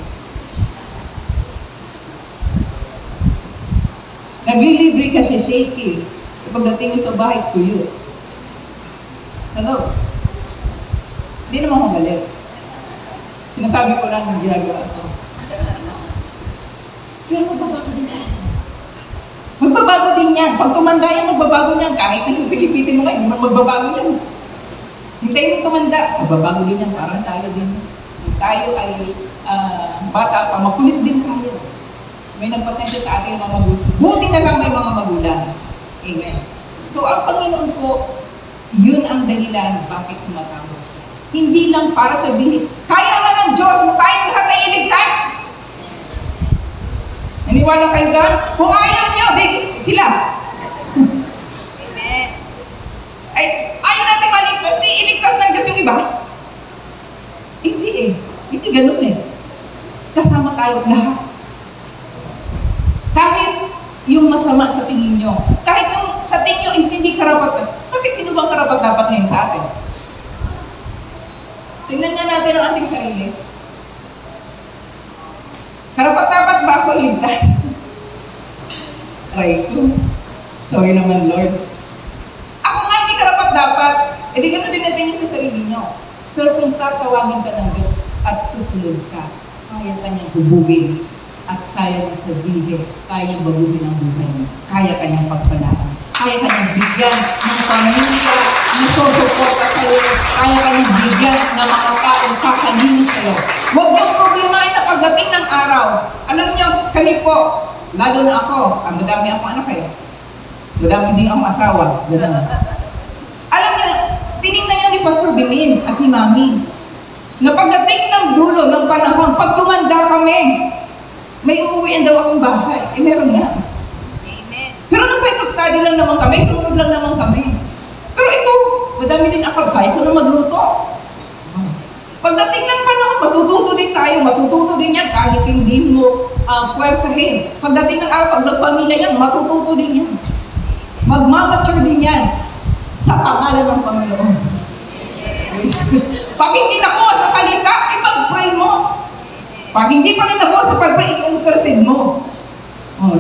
Naglilibre ka siya shakies. Pagdating mo sa bahay, tuyo. Hello? Hindi naman ako galit. Sinasabi ko lang ang ginagawa ko. Pero magbabago din yan. Magbabago din yan. Pag tumanda yan, magbabago yan. Kahit na yung pilipitin mo ngayon, hindi magbabago yan. Hintayin mo tumanda, magbabago din yan. Parang tayo din. Tayo ay bata pa, makulit din tayo. May nagpasensya sa ating mga magulang. Buti na lang may mga magulang. Amen. So, ang Panginoon po, yun ang dahilan bakit tumatawag. Hindi lang para sabihin, kaya nga ng Diyos na tayong lahat ay iligtas. Naniwala kayo doon? Kung ayaw niyo, di sila. Amen. Ay, ayaw natin maligtas, di iligtas ng Diyos yung iba. Hindi eh. Hindi ganun eh. Kasama tayo lahat. Kahit yung masama sa tingin nyo, kahit yung sa tingin nyo is hindi karapat, bakit sino bang karapat dapat ngayon sa atin? Tingnan nga natin ang ating sarili. Karapat dapat ba ako iligtas? Aray ko. Sorry naman, Lord. Ako nga hindi karapat dapat. E di gano'n din natin yung sa sarili nyo. Pero kung tatawagin ka ng Diyos at susunod ka, kaya ka niyang hubugin at kaya niyang sabihin, kaya niyang baguhin ang buhay mo. Kaya ka niyang pagpalaan. Kaya ka niyang bigyan ng pamilya na susuporta sa'yo. Kaya ka niyang bigyan ng mga taong kakalinis sa'yo. Huwag niyong problemahin na pagdating ng araw. Alam niyo, kami po, lalo na ako, madami akong anak kayo. Madami din akong asawa. Ganun. Alam niyo, tinignan niyo ni Pastor Bimin at ni Mami na pagdating ng dulo ng panahon, pag tumanda kami, may uuwian daw akong bahay. Meron nga. Amen. Pero nag-Bible study lang naman kami, sumunod lang naman kami. Pero ito, madami din ako, kaya ko na magluto. Pagdating ng panahon, matututo din tayo, matututo din yan kahit hindi mo puwersahin. Pagdating ng araw, pag nagpamilya yan, matututo din yan. Magmamature din yan sa pangalan ng Panginoon. Pag hindi nakuha sa salita, ipag-pray mo. Pag hindi pa rin nakuha sa pag-pray, i-intercede mo.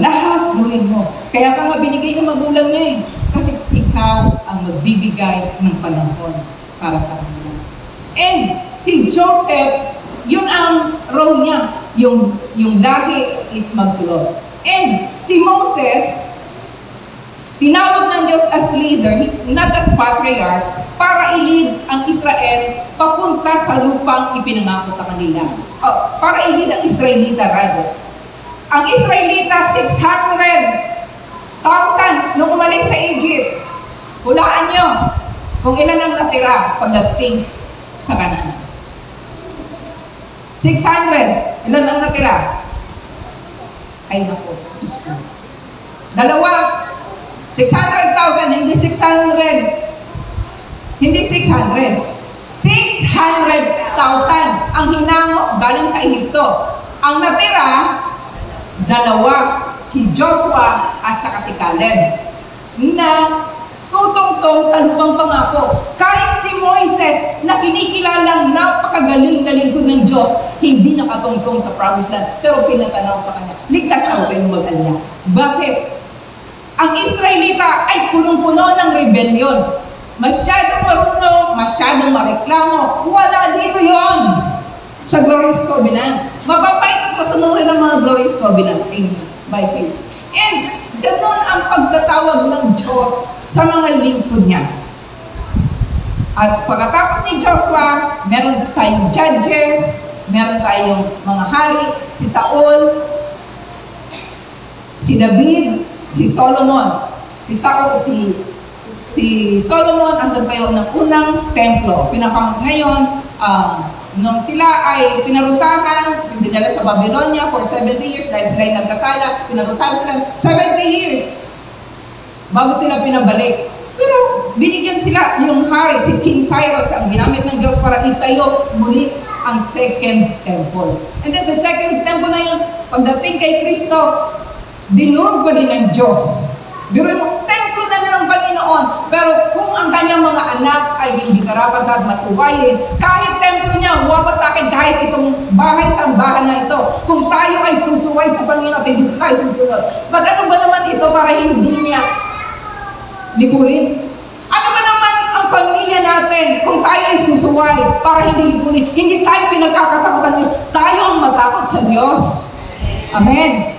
Lahat gawin mo. Kaya ka nga binigay ng magulang niya eh. Kasi ikaw ang magbibigay ng panahon para sa kanila. And si Joseph, yun ang role niya. Yung lahi is magtulog. And si Moses, tinawag ng Diyos as leader, not as patriarch, para i-lead ang Israel papunta sa lupang ipinangako sa kanila. Para i-lead ang Israelita, rather. Ang Israelita, 600 nung umalis sa Egypt. Hulaan nyo kung ilan ang natira pagdating sa Canaan. 600. Ilan ang natira? Ay naku, Diyos ko. Dalawa. 600,000, hindi 600. Hindi 600. 600,000 ang hinango galing sa Ehipto. Ang natira, dalawa. Si Joshua at saka si Caleb. Na tutungtong sa lupang pangako. Kahit si Moises na kinikilalang napakagaling-galing ko ng Diyos, hindi nakatungtong sa promised land, pero pinatanaw sa kanya. Ligtas ako kayo mag-alya. Bakit? Ang Israelita ay punong-puno ng rebellion. Masyadong marunong, masyadong mareklamo. Wala dito yon sa Glorious Covenant. Mapapait at pasunurin ang mga Glorious Covenant. Amen. By faith. And ganun ang pagtatawag ng Diyos sa mga lingkod niya. At pagkatapos ni Joshua, meron tayong judges, meron tayong mga hari, si Saul, si David, si Solomon. Si Solomon ang nagtayo ng unang templo. Ngayon, nung sila ay pinarusahan, dinala sa Babylonia for 70 years dahil sila ay nagkasala, pinarusahan sila 70 years bago sila pinabalik. Pero binigyan sila yung hari, si King Cyrus, ang ginamit ng Diyos para itayo muli ang second temple. And then sa second temple na yun, pagdating kay Kristo, dinurog pa din ng Diyos. Pero yung temple na ng Panginoon, pero kung ang kanyang mga anak ay hindi karapat at masuwayin, kahit temple niya, huwag pa sa akin kahit itong bahay sa bahay na ito. Kung tayo ay susuway sa Panginoon at hindi tayo susunod, ano ba naman ito para hindi niya lipunin? Ano ba naman ang pamilya natin kung tayo ay susuway para hindi lipunin? Hindi tayo pinagkakatakutan niyo. Tayo ang matakot sa Diyos. Amen.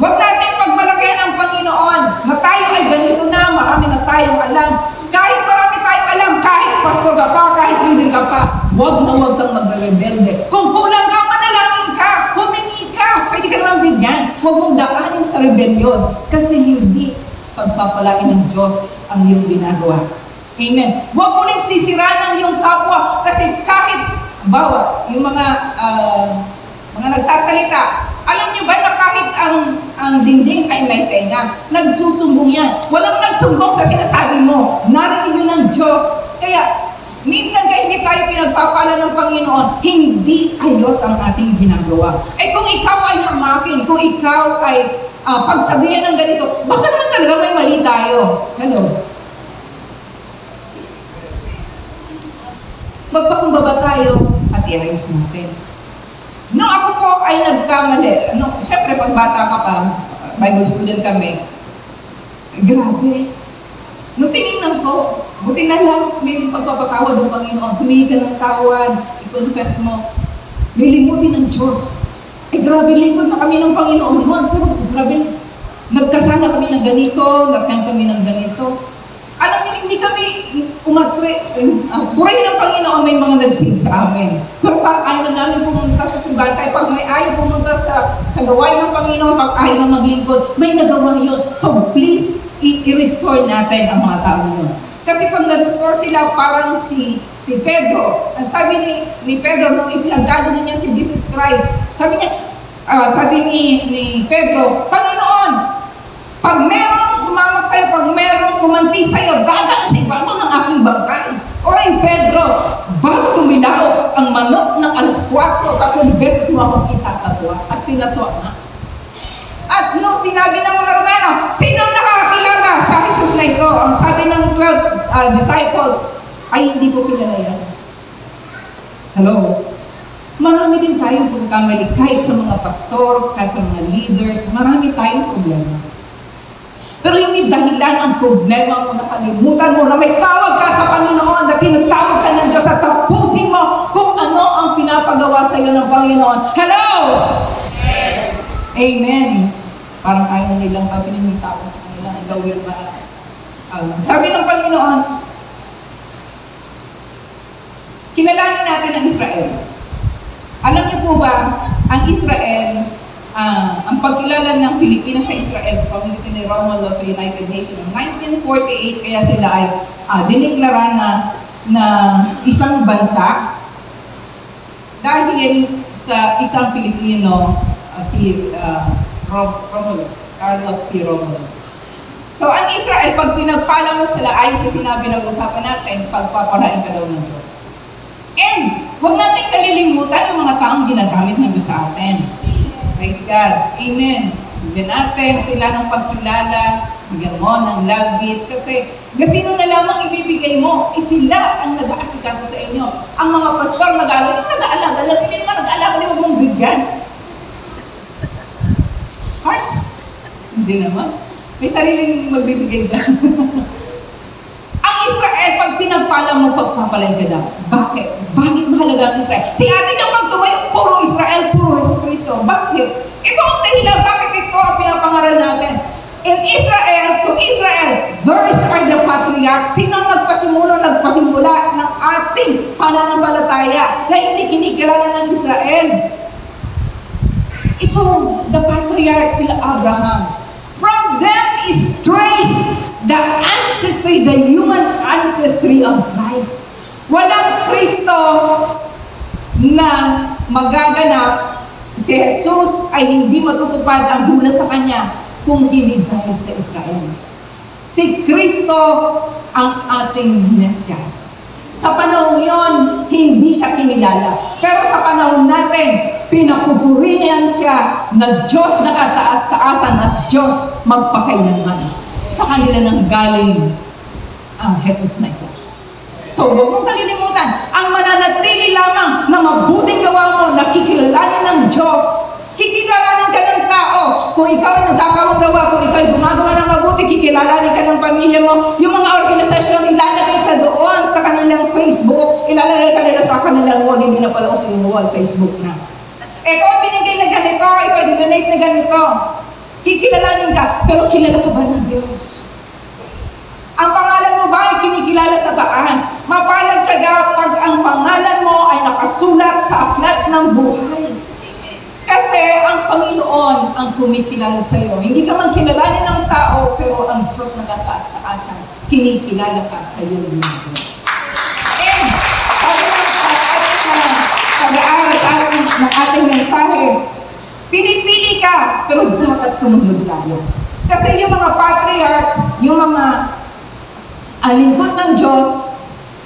Huwag natin pagmalakihan ang Panginoon na tayo ay ganito na, marami na tayong alam. Kahit marami tayong alam, kahit pastor ka pa, kahit leader ka pa, huwag kang magre-rebelde. Kung kulang ka, manalangin ka, humingi ka, pwede ka naman bigyan. Huwag mong daanin sa rebellion kasi hindi pagpapalain ng Diyos ang iyong ginagawa. Amen. Huwag mo rin sisiranan yung kapwa kasi kahit, yung mga nagsasalita, alam niyo ba na kahit ang dingding ay may tenga, nagsusumbong yan. Walang nagsumbong sa sinasabi mo. Narinig yun ng Diyos. Kaya, minsan kaya hindi tayo pinagpapala ng Panginoon, hindi ayos ang ating ginagawa. Eh kung ikaw ay hamakin, kung ikaw ay pagsabihan ng ganito, baka naman talaga may mali tayo. Hello? Magpakumbaba tayo at iayos natin. Nung ako po ay nagkamali, siyempre pag bata ka pa, Bible student kami, grabe. Nung tinignan ko, buti na lang may pagpapatawad ng Panginoon, humingi ka ng tawad, i-confess mo, lilimutin ng Diyos. Grabe, lingkod na kami ng Panginoon noon, pero grabe, nagkasala kami ng ganito, nagkang kami ng ganito. Alam niyo, hindi kami purihin ng Panginoon, may mga nag-save sa amin. Pero pag ayaw na namin pumunta sa simbahan, kaya pag may ayaw pumunta sa gawain ng Panginoon, pag ayaw na maglingkod, may nagawa yun. So please, i-restore natin ang mga tao yun. Kasi pag na-restore sila, parang si Pedro, ang sabi ni Pedro, nung ipinagkano niya si Jesus Christ, sabi ni Pedro, Panginoon, pag merong umamak sa'yo, pag merong kumanti sa'yo, dadaan sa ibabaw ng aking bangkay. Oy, Pedro, bago tumilaw ang manok ng alas 4, 3 beses mo akong itatatuwa at tinatuwa na. At nung sinabi ng mga Romano, sino nakakilala sa Jesus na ito? Ang sabi ng 12 disciples, ay hindi ko kilala yan. Hello? Marami din tayong pagkamali, kahit sa mga pastor, kahit sa mga leaders, marami tayong problema. Pero hindi dahilan ang problema mo na kalimutan mo na may tawag ka sa Panginoon, na tinatawag ka ng Diyos at tapusin mo kung ano ang pinapagawa sa iyo ng Panginoon. Hello? Amen. Amen. Parang ayaw nilang pansinin yung tawag nila, gawin ba? Sabi ng Panginoon, kilalanin natin ang Israel. Alam niyo po ba, ang Israel ang pagkilala ng Pilipinas sa Israel sa pamamagitan ni Romulo sa United Nations noong 1948, kaya sila ay diniklara na isang bansa dahil sa isang Pilipino, si Romulo, Carlos P. Romulo. So ang Israel, pag pinagpala mo sila, ayon sa sinabi ng usapan natin, pagpapalain ka daw ng Diyos. And huwag natin kalilimutan yung mga taong ginagamit ng Diyos sa atin. Praise God. Amen. Bigyan natin sila ng pagkilala, bigyan mo ng love gift, kasi sino na lamang ibibigay mo, sila ang nag-aasikaso sa inyo. Ang mga pastor nag-aalaga lang, hindi naman nag-aalaga, hindi mo mong bigyan. Harsh. Hindi naman. May sariling magbibigay ka. Ang Israel, pag pinagpala mo, pagpapalay ka daw. Bakit? Bakit mahalaga ang Israel? Si ate niyang pagtumayo, puro Israel, puro Jesucristo. Bakit? Ito ang dahilan, bakit ito ang pinapangaral natin? In Israel, to Israel, those are the patriarchs. Sino ang nagpasimula ng ating pananampalataya na hindi kinikilala ng Israel? Ito, the patriarchs, sila Abraham. From them is traced the ancestry, the human ancestry of Christ. Walang Kristo na magaganap, si Jesus ay hindi matutupad ang hula sa Kanya kung hindi dahil sa Israel. Si Kristo ang ating Mesyas. Sa panahon yon, hindi siya kinilala. Pero sa panahon natin, pinapupurihan siya na Diyos na kataas-taasan at Diyos magpakailanman. Sa kanila nang galing ang Jesus na ito. So, huwag mong kalilimutan, ang mananatili lamang na mabuting gawa mo, nakikilalanin ng Diyos. Kikilalanin ka ng tao. Kung ikaw ay nagkakamang gawa, kung ikaw ay gumagawa ng mabuti, kikilalanin ka ng pamilya mo. Yung mga organisasyon, ilalagay ka doon sa kanilang Facebook, ilalagay ka nila sa kanilang wall, hindi na pala uso yung wall, Facebook na. Ito ang binigay na ganito, ito ay dinonate na ganito. Kikilalanin ka, pero kilala ka ba ng Diyos? Ang pangalan mo ba ay kinikilala sa taas? Mapalad ka daw pag ang pangalan mo ay nakasulat sa aklat ng buhay. Kasi ang Panginoon ang kumikilala sa iyo. Hindi ka man kilalanin ng tao, pero ang Diyos na kataas-taasan, kinikilala ka sa iyo. And, pag-aaral ng ating mensahe, pinipili ka, pero dapat sumunod tayo. Kasi yung mga patriarchs, yung mga lingkod ng Diyos,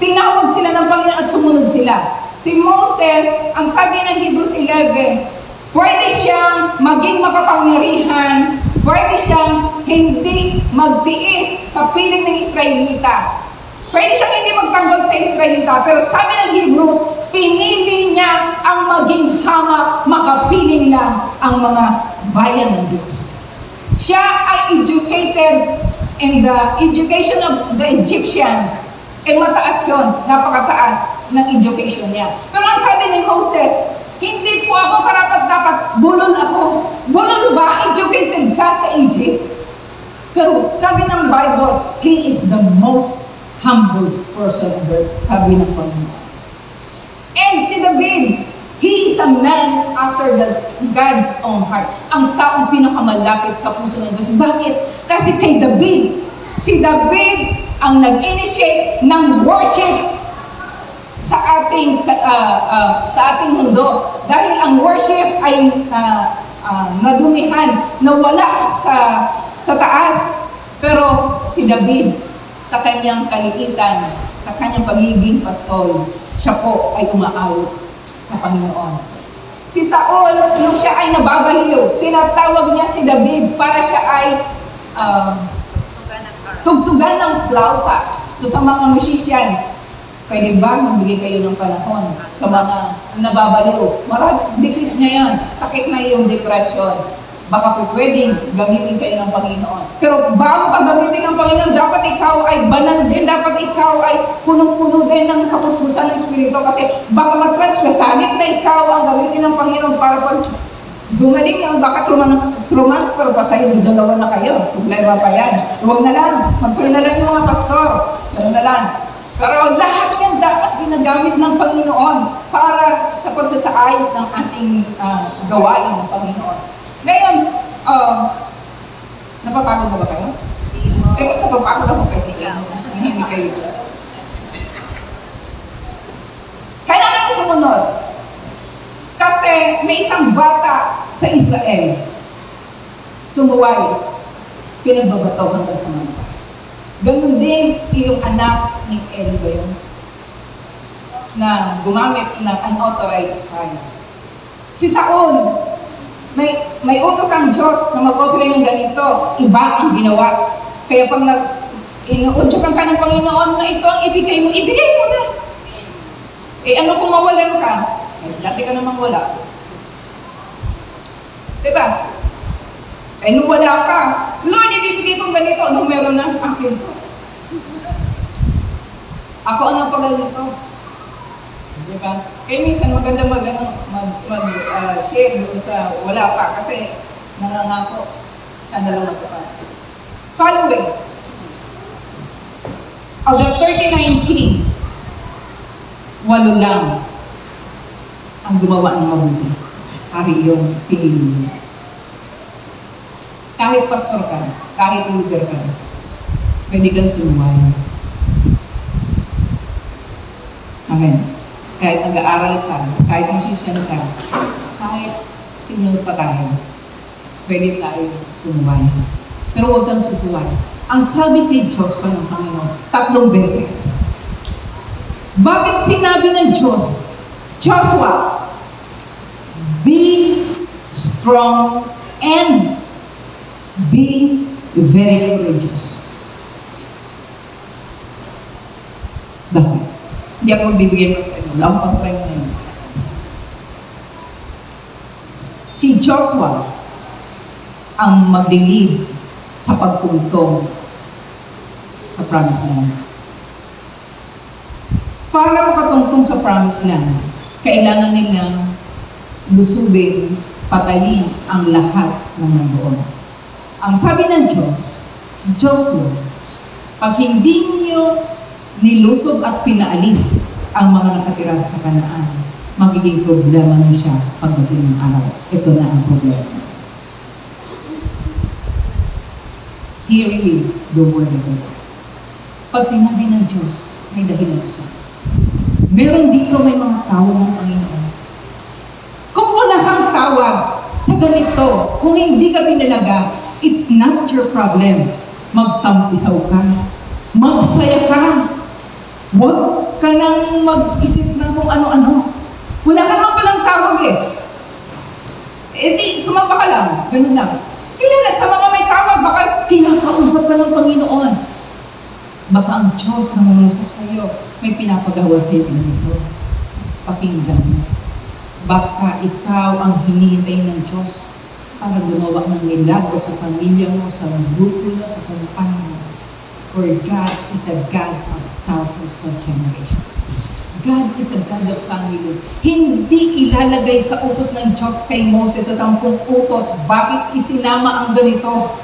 tinawag sila ng Panginoon at sumunod sila. Si Moses, ang sabi ng Hebrews 11, pwede siyang maging makapangyarihan, pwede siyang hindi magtiis sa piling ng Israelita. Pwede siyang hindi magtanggol sa Israelita, pero sabi ng Hebrews, pinili niya ang maging hamak, makapiling lang ang mga bayan ng Diyos. Siya ay educated in the education of the Egyptians. Mataas yun, napakataas ng education niya. Pero ang sabi ni Moses, hindi po ako karapat-dapat, bulol ako. Bulol ba? Educated ka sa Egypt? Pero sabi ng Bible, he is the most humble person on earth, sabi ng Panginoon. And si David, he is a man after God's own heart. Ang taong pinakamalapit sa puso ng Diyos. Bakit? Kasi kay David, si David ang nag-initiate ng worship sa ating mundo. Dahil ang worship ay nadumihan, nawala sa taas. Pero si David, sa kanyang kaliitan, sa kanyang pagiging pastol, siya po ay umaawit sa Panginoon. Si Saul, nung siya ay nababaliw, tinatawag niya si David para siya ay tugtugan ng flauta. So sa mga musicians, pwede ba magbigay kayo ng panahon sa mga nababaliw? Marami, disease niya yan. Sakit na yung depression. Baka po pwedeng gamitin kayo ng Panginoon. Pero bago ka gamitin ng Panginoon, dapat ikaw ay banal din. Dapat ikaw ay punong-puno din ng kapuspusan ng Espiritu. Kasi baka mag-transfer, salit na ikaw ang gamitin ng Panginoon para pag gumaling yung baka transfer pa sa'yo, dalawa na kayo. Problema pa yan. Huwag na lang. Magpilala yung mga pastor. Ganoon na lang. Pero lahat yan dapat ginagamit ng Panginoon para sa pagsasaayos ng ating gawain ng Panginoon. Ngayon, napapagod na ba kayo? Mas napapagod ako kayo sa hindi kayo. Kailangan ko sumunod. Kasi may isang bata sa Israel. Sumuway. Pinagbabato hanggang sa mga. Ganun din yung anak ni Eli ba yun? Na gumamit ng unauthorized fire. Si Saul, may utos ang Diyos na mag-operate ng ganito. Iba ang ginawa. Kaya pag inuudyakan ka ng Panginoon na ito ang ibigay mo na. Ano kung mawalan ka? Dati ka namang wala. Diba? Nung wala ka, Lord, ibibigay kong ganito. Nung meron na, akin to. Ako ang napagal nito. Diba? Kaya minsan maganda mag-share doon sa wala pa kasi nangangako. Sana lang magpapag. Following. Of the 39 kings, 8 lang ang gumawa ng mabuti. Hari yung pinili niya. Kahit pastor ka, kahit leader ka, pwede kang sumuway. Amen. Kahit nag-aaral ka, kahit musician ka, kahit sino pa tayo, pwede tayo sumuway. Pero huwag kang susuway. Ang sabi kay Diyos pa ng Panginoon, 3 beses. Bakit sinabi ng Diyos, Joshua, be strong and be very courageous. Bakit? Hindi ako magbibigay ng premyo. Wala akong pang-premyo na yun. Si Joshua ang mag-lead sa pagtungtong sa Promised Land. Para makatungtong sa Promised Land, kailangan nilang lusubin, patayin ang lahat ng nandoon. Ang sabi ng Diyos, Joshua, pag hindi niyo nilusob at pinaalis ang mga nakatira sa Kanaan, magiging problema niyo siya pagdating ng araw. Ito na ang problema. Hear ye the word of God. Pag sinabi ng Diyos, may dahilan siya. Meron dito may mga tawag ng Panginoon. Kung wala kang tawag sa ganito, kung hindi ka tinalaga, it's not your problem. Magtampisaw ka. Magsaya ka. Huwag ka nang mag-isip ng kung ano-ano. Wala ka naman palang tawag eh. Di, sumamba ka lang. Ganun lang. Kaya sa mga may tawag, baka kinakausap ka ng Panginoon. Baka ang Diyos na mangusap sa iyo, may pinapagawa sa iyo dito. Pakinggan mo. Baka ikaw ang hinihintay ng Diyos para gumawa ng milagro sa pamilya mo, sa grupo mo, sa kumpanya mo. For God is a God of thousands of generations. God is a God of family. Hindi ilalagay sa utos ng Diyos kay Moses sa 10 utos. Bakit isinama ang ganito?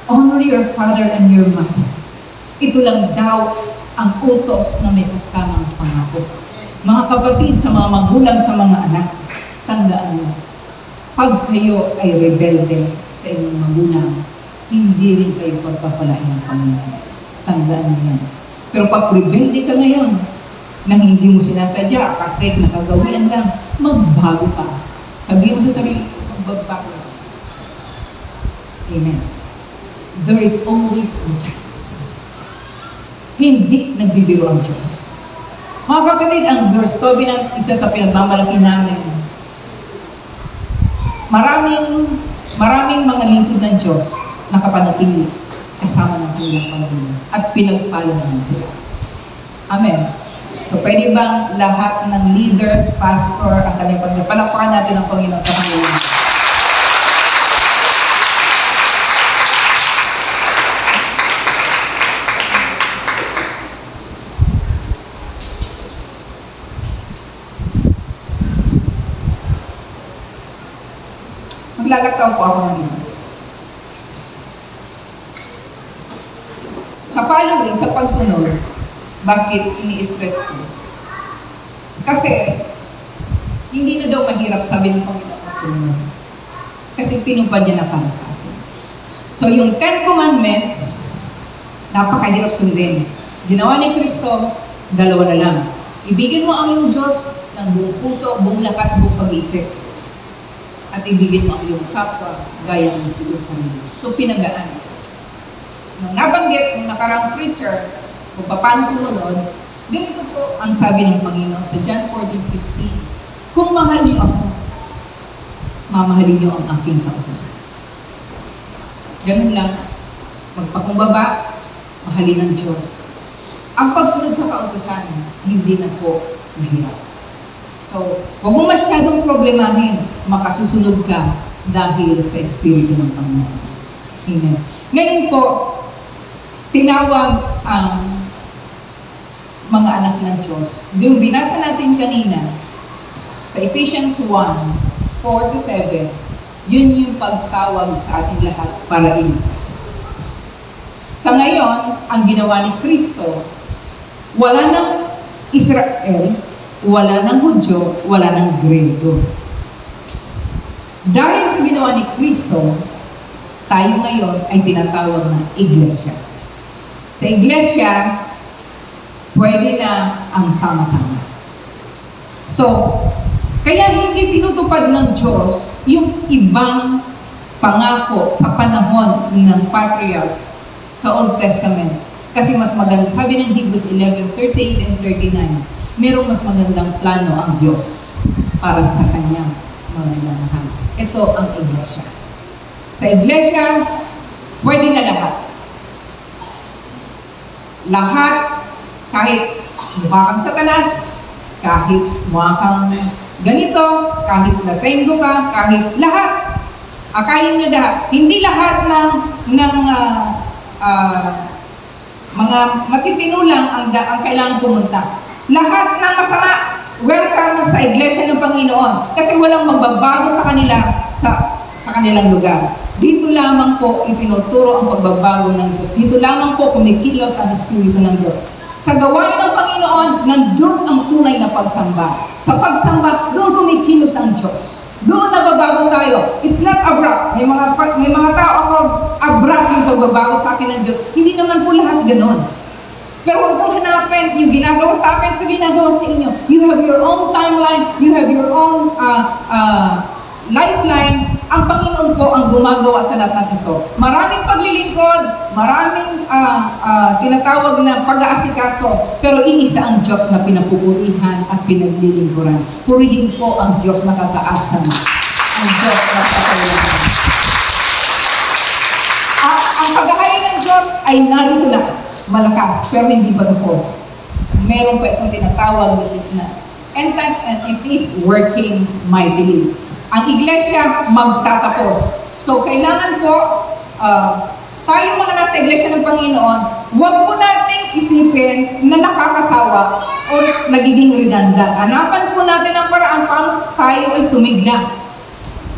Honor your father and your mother. Ito lang daw ang utos na may kasamang pangako. Mga kapatid, sa mga magulang, sa mga anak, tandaan mo, pag kayo ay rebelde sa inyong magulang, hindi rin kayo pagpapalain ng Panginoon. Tandaan mo yan. Pero pag rebelde ka ngayon, nang hindi mo sinasadya, kasi nakagawian lang, magbago ka. Sabihin mo sa sarili, magbago ka. Amen. There is always a chance. Hindi nagbibiro ang Diyos. Mga kapatid, ang verse 12 ng isa sa pinagmamalaki namin, maraming mga lingkod ng Diyos nakapanatili kasama ng kanilang Panginoon at pinagpala naman sila. Amen. So, pwede bang lahat ng leaders, pastor, ang kanilang Panginoon, palakpakan natin ang Panginoon sa Panginoon. Maglalagtaw po ako ngayon. Sa following, sa pagsunod, bakit ini-stress ko? Kasi, hindi na daw mahirap sabi ng Panginoon sunod. Kasi tinupad niya na para sa atin. So yung 10 Commandments, napakahirap sundin. Ginawa ni Kristo, 2 na lang. Ibigin mo ang iyong Diyos ng buong puso, buong lakas, buong pag-iisip. At ibigin mo ang iyong kapwa, gaya mo sa iyong sarili. So pinagaan. Nung nabanggit, nung nakarang preacher, kung paano sumunod, ganito po ang sabi ng Panginoon sa John 14:15. Kung mahal niyo ako, mamahalin niyo ang aking kautusan. Ganun lang. Magpakumbaba, mahalin ng Diyos. Ang pagsunod sa kautusan, hindi na po mahirap. So, huwag mo masyadong problemahin, makasusunod ka dahil sa Espiritu ng Panginoon. Amen. Ngayon po, tinawag ang mga anak ng Diyos. Yung binasa natin kanina, sa Ephesians 1:4-7, yun yung pagtawag sa ating lahat para iligtas. Sa ngayon, ang ginawa ni Kristo, wala ng Israel, wala ng Hudyo, wala ng Grego. Dahil sa ginawa ni Kristo, tayo ngayon ay tinatawag na iglesia. Sa iglesia, pwede na ang sama-sama. So, kaya hindi tinutupad ng Diyos yung ibang pangako sa panahon ng patriarchs sa Old Testament. Kasi mas maganda, sabi ng Hebrews 11:38 and 39, merong mas magandang plano ang Diyos para sa kanyang mga minamahal. Ito ang iglesia. Sa iglesia, pwede na lahat. Lahat, kahit mukha kang satanas, kahit mukha kang ganito, kahit lasenggo ka, kahit lahat, akayin niyo lahat. Hindi lahat ng mga matitino lang ang kailangan pumunta. Lahat ng masama, welcome sa iglesia ng Panginoon. Kasi walang magbabago sa kanila sa kanilang lugar. Dito lamang po itinuturo ang pagbabago ng Diyos. Dito lamang po kumikilos ang Espiritu ng Diyos. Sa gawain ng Panginoon, nandun ang tunay na pagsamba. Sa pagsamba, doon kumikilos ang Diyos. Doon nababago tayo. It's not abrupt. May mga tao ako, abrupt yung pagbabago sa akin ng Diyos. Hindi naman po lahat ganon. Pero huwag mong hanapin yung ginagawa sa akin sa ginagawa sa inyo. You have your own timeline. You have your own lifeline. Ang Panginoon po ang gumagawa sa lahat ng ito. Maraming paglilingkod, maraming tinatawag na pag-aasikaso, pero iisa ang Diyos na pinapupurihan at pinaglilingkuran. Purihin po ang Diyos na kataasan. Ang Diyos na kataasan. Ang paghahari ng Diyos ay narito na, malakas, pero hindi pa tapos. Meron pa itong tinatawag na end time, and it is working mightily. Ang iglesia magtatapos. So, kailangan po, tayo mga nasa iglesia ng Panginoon, huwag po nating isipin na nakakasawa o nagiging redundant. Hanapan po natin ang paraan paano tayo ay sumigla.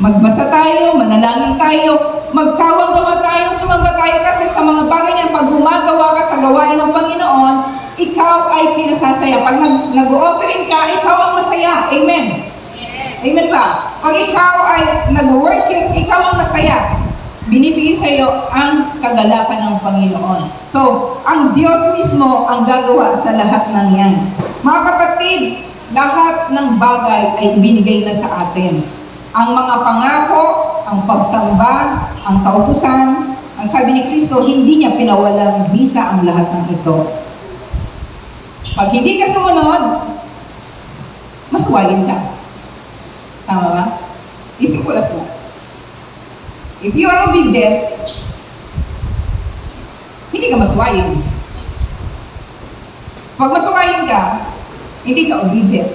Magbasa tayo, manalangin tayo, magkawang-gawa tayo, sumamba tayo kasi sa mga bagay niyan, pag gumagawa ka sa gawain ng Panginoon, ikaw ay pinasasaya. Pag nag-ooperate ka, ikaw ang masaya. Amen. Amen ba? Pag ikaw ay nag-worship, ikaw ang masaya. Binibigay sa iyo ang kagalakan ng Panginoon. So, ang Diyos mismo ang gagawa sa lahat ng yan. Mga kapatid, lahat ng bagay ay ibinigay na sa atin. Ang mga pangako, ang pagsamba, ang kautusan, ang sabi ni Kristo, hindi niya pinawalang bisa ang lahat ng ito. Pag hindi ka sumunod, maswayin ka. Tama ba? Isikulas mo. If you are obedient, hindi ka maswayin. Pag maswayin ka, hindi ka obedient.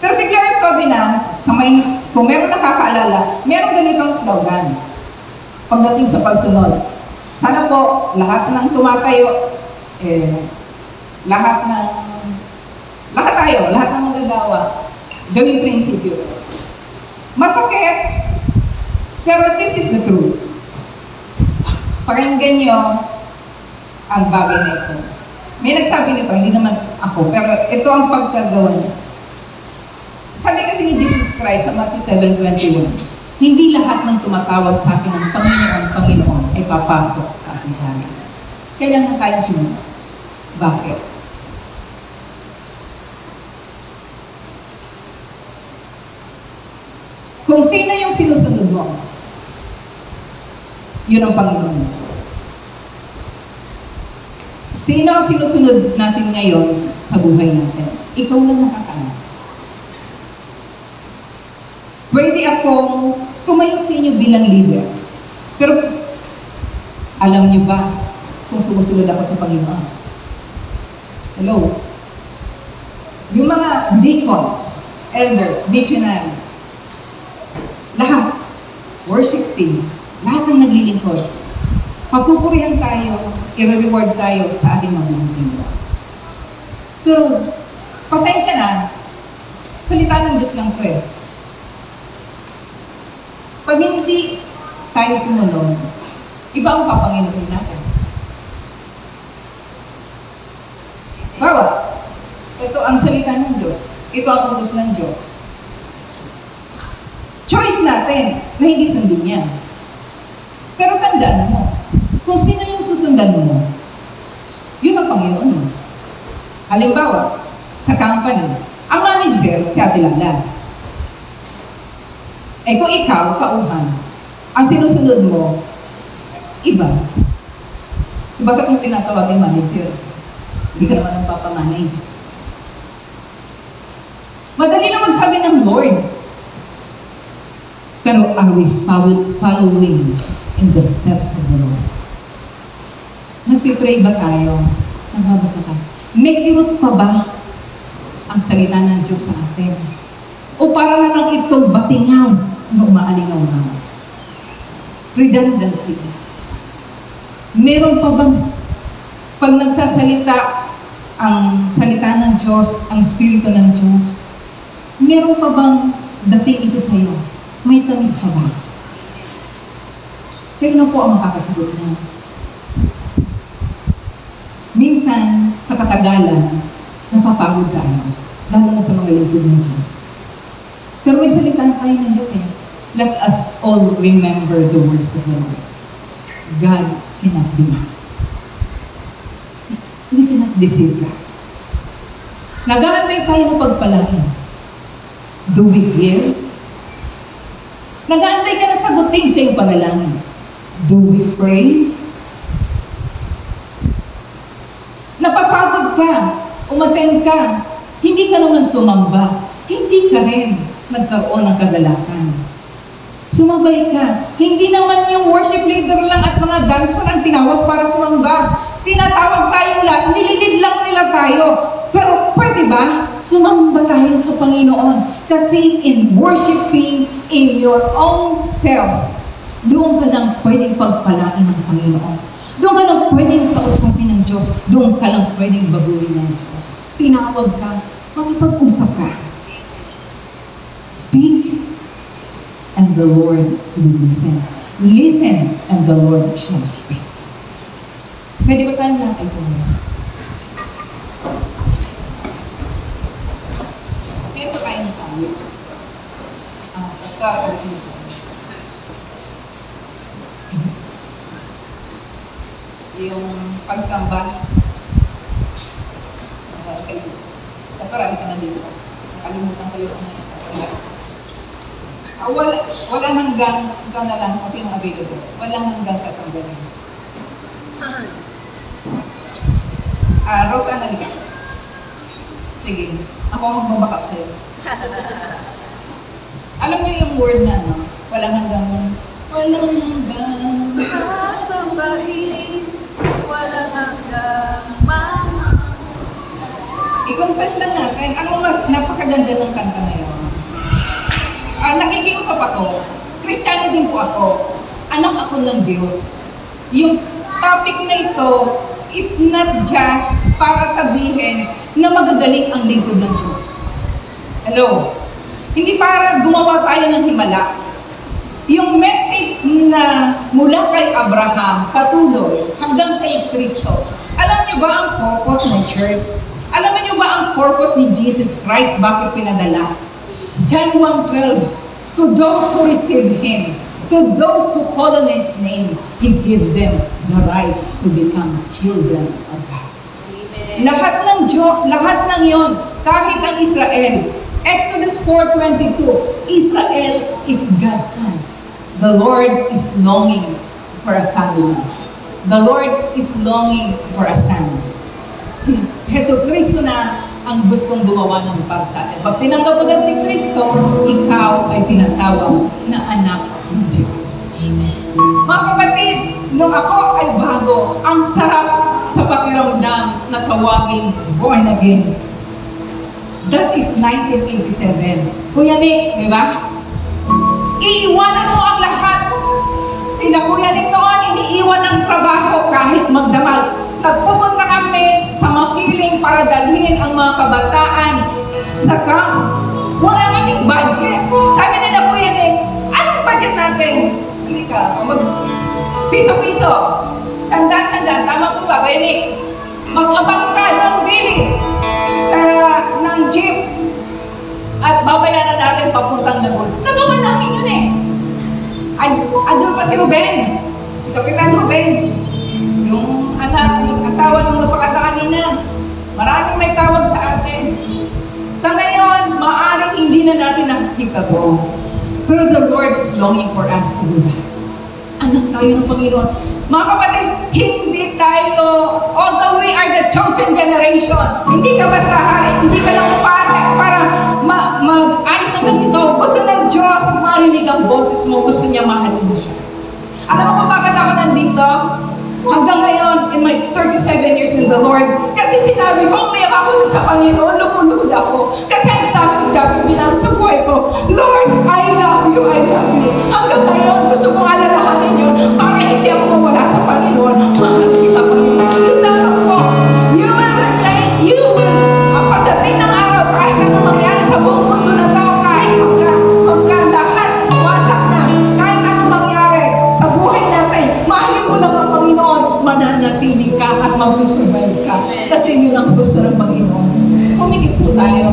Pero si Clarence Covenant, kung meron nakakaalala, meron ganitong slogan pagdating sa pagsunod. Sana po, lahat ng tumatayo, lahat tayo, lahat ng magagawa, gawing prinsipyo. Masakit, pero this is the truth. Pakinggan nyo ang bagay na ito. May nagsabi nito, hindi naman ako, pero ito ang pagkagawa niya. Sabi kasi ni Jesus Christ sa Matthew 7:21, Hindi lahat ng tumatawag sa akin ng Panginoon, Panginoon ay papasok sa aking hari. Kailangan tayong sumunod. Bakit? Kung sino yung sinusunod mo, yun ang Panginoon mo. Sino ang sinusunod natin ngayon sa buhay natin? Ikaw lang nakakaalam. Pwede akong tumayo sa inyo bilang leader. Pero, alam niyo ba kung sumusunod ako sa Panginoon? Hello? Yung mga deacons, elders, missionaries, lahat, worship team, lahat ng naglilingkod, papupurihan tayo, i-reward tayo sa ating mabubuting buhay. Pero, pasensya na, salita ng Diyos lang to eh. Pag hindi tayo sumunod, iba ang papanginoon natin. Bawa, ito ang salita ng Diyos. Ito ang utos ng Diyos. Choice natin na hindi sundin yan. Pero tandaan mo, kung sino yung susundan mo, yun ang Panginoon mo. Halimbawa, sa company, ang manager, si Ate Lala. Eh kung ikaw, tauhan, ang sinusunod mo, iba. Bakit mo tinatawag yung manager? Hindi ka naman ang papamanage. Madali na magsabi ng Lord. Pero are we following in the steps of the Lord? Nagpipray ba tayo? Nagbabasa ka? May kirot pa ba ang salita ng Diyos sa atin? O para na lang itong batingaw na umaalingaw na? Redundancy. Meron pa bang pag nagsasalita ang salita ng Diyos, ang Espiritu ng Diyos, meron pa bang dating ito sa iyo? May tamis pa ba? Kaya na po ang makakasagot niya. Minsan, sa katagalan, napapagod tayo, lalo na sa mga lingkod ng Diyos. Pero may salita tayo ng Diyos eh. Let us all remember the words of the Lord. God cannot be mocked. We cannot deceive God. Nag-aantay tayo ng pagpalangin. Do we give? Nag-aantay ka na sagutin sa iyong panalangin. Do we pray? Napapagod ka, umattend ka, hindi ka naman sumamba, hindi ka rin nagkaroon ng kagalakan. Sumabay ka, hindi naman yung worship leader lang at mga dancer ang tinawag para sumamba. Tinatawag tayong lahat, nililid lang nila tayo. Pero pwede ba? Sumamba tayo sa Panginoon. Kasi in worshiping in your own self, doon ka lang pwedeng pagpalain ng Panginoon. Doon ka lang pwedeng kausapin ng Diyos. Doon ka lang pwedeng baguhin ng Diyos. Tinawag ka, makipag-usap ka. Speak, and the Lord will listen. Listen, and the Lord shall speak. Pwede ba tayong lahat ay pumunta? Meron ba tayong tayo? Basta, yung pagsamba. Basta rami ka na dito. Nakalimutan ko yung wala hanggang na lang kasi yung available. Walang hanggang sa sambahin. Rose, halika. Sige, ako ang magbabakap sa'yo. Alam niyo yung word na ano? Walang hanggang Sasambahin, walang hanggang i-confess lang natin. Napakaganda ng kanta na yun. Nakikiusap ako. Kristiyano din po ako. Anak ako ng Diyos. Yung topic na ito, it's not just para sabihin na magagaling ang lingkod ng Diyos. Hello? Hindi para gumawa tayo ng himala. Yung message na mula kay Abraham, patuloy, hanggang kay Kristo. Alam niyo ba ang purpose ng church? Alam niyo ba ang purpose ni Jesus Christ? Bakit pinadala? John 1:12. To those who receive Him, to those who call on His name, He give them the right to become children of God. Lahat ng yon, kahit ang Israel, Exodus 4:22, Israel is God's son. The Lord is longing for a family. The Lord is longing for a son. Si Jesu Cristo na ang gustong gumawa ng para sa atin. Pag tinanggap mo daw si Kristo, ikaw ay tinatawag na anak ng Diyos. Mga kapatid, nung ako ay bago, ang sarap sa pakiramdam na tawaging born again. That is 1987. Kuya Nick, di ba? Iiwanan mo ang lahat. Sila Kuya Nick noon, iniiwan ng trabaho kahit magdamag. Nagpupunta kami sa Makiling para dalhin ang mga kabataan sa camp. Wala kaming budget. Sabi nila Kuya Nick, anong budget natin? Hindi ka, piso-piso. Sandaan. Tama po ba, Kuya Nick? Mag-abang ka ng bili ng jeep at babayaran natin papuntang Laguna. Nagawa namin yun eh. Andun pa si Ruben, si Kapitan Ruben, yung anak, yung asawa ng napakata kanina. Maraming may tawag sa atin. Sa ngayon, maaaring hindi na natin nakikita ko. Pero the Lord is longing for us to do that. Anak tayo ng Panginoon. Mga kapatid, hindi tayo, although we are the chosen generation, hindi ka basta hari, hindi ka lang para mag-ayos ng ganito. Gusto ng Diyos, marinig ang boses mo, gusto niya mahalin mo siya. Alam mo kung bakit ako nandito? Hanggang ngayon, in my 37 years in the Lord, kasi sinabi ko, umiyak ako dun sa Panginoon, lumulod ako. Kasi ang dami binago sa buhay ko. Lord, I love you. Hanggang ngayon, gusto kong alalahanin yun para hindi ako mawala sa Panginoon. Mahal kita, Panginoon. Yung dapat ko, pagdating ng araw, kahit ano mangyari sa buong mundo na tao, kahit magka lahat, wasak na, kahit ano mangyari sa buhay natin, mahalin mo lang ang Panginoon, mananatili ka at magsusurvive ka. Kasi yun ang gusto ng Panginoon. Kumikip po tayo.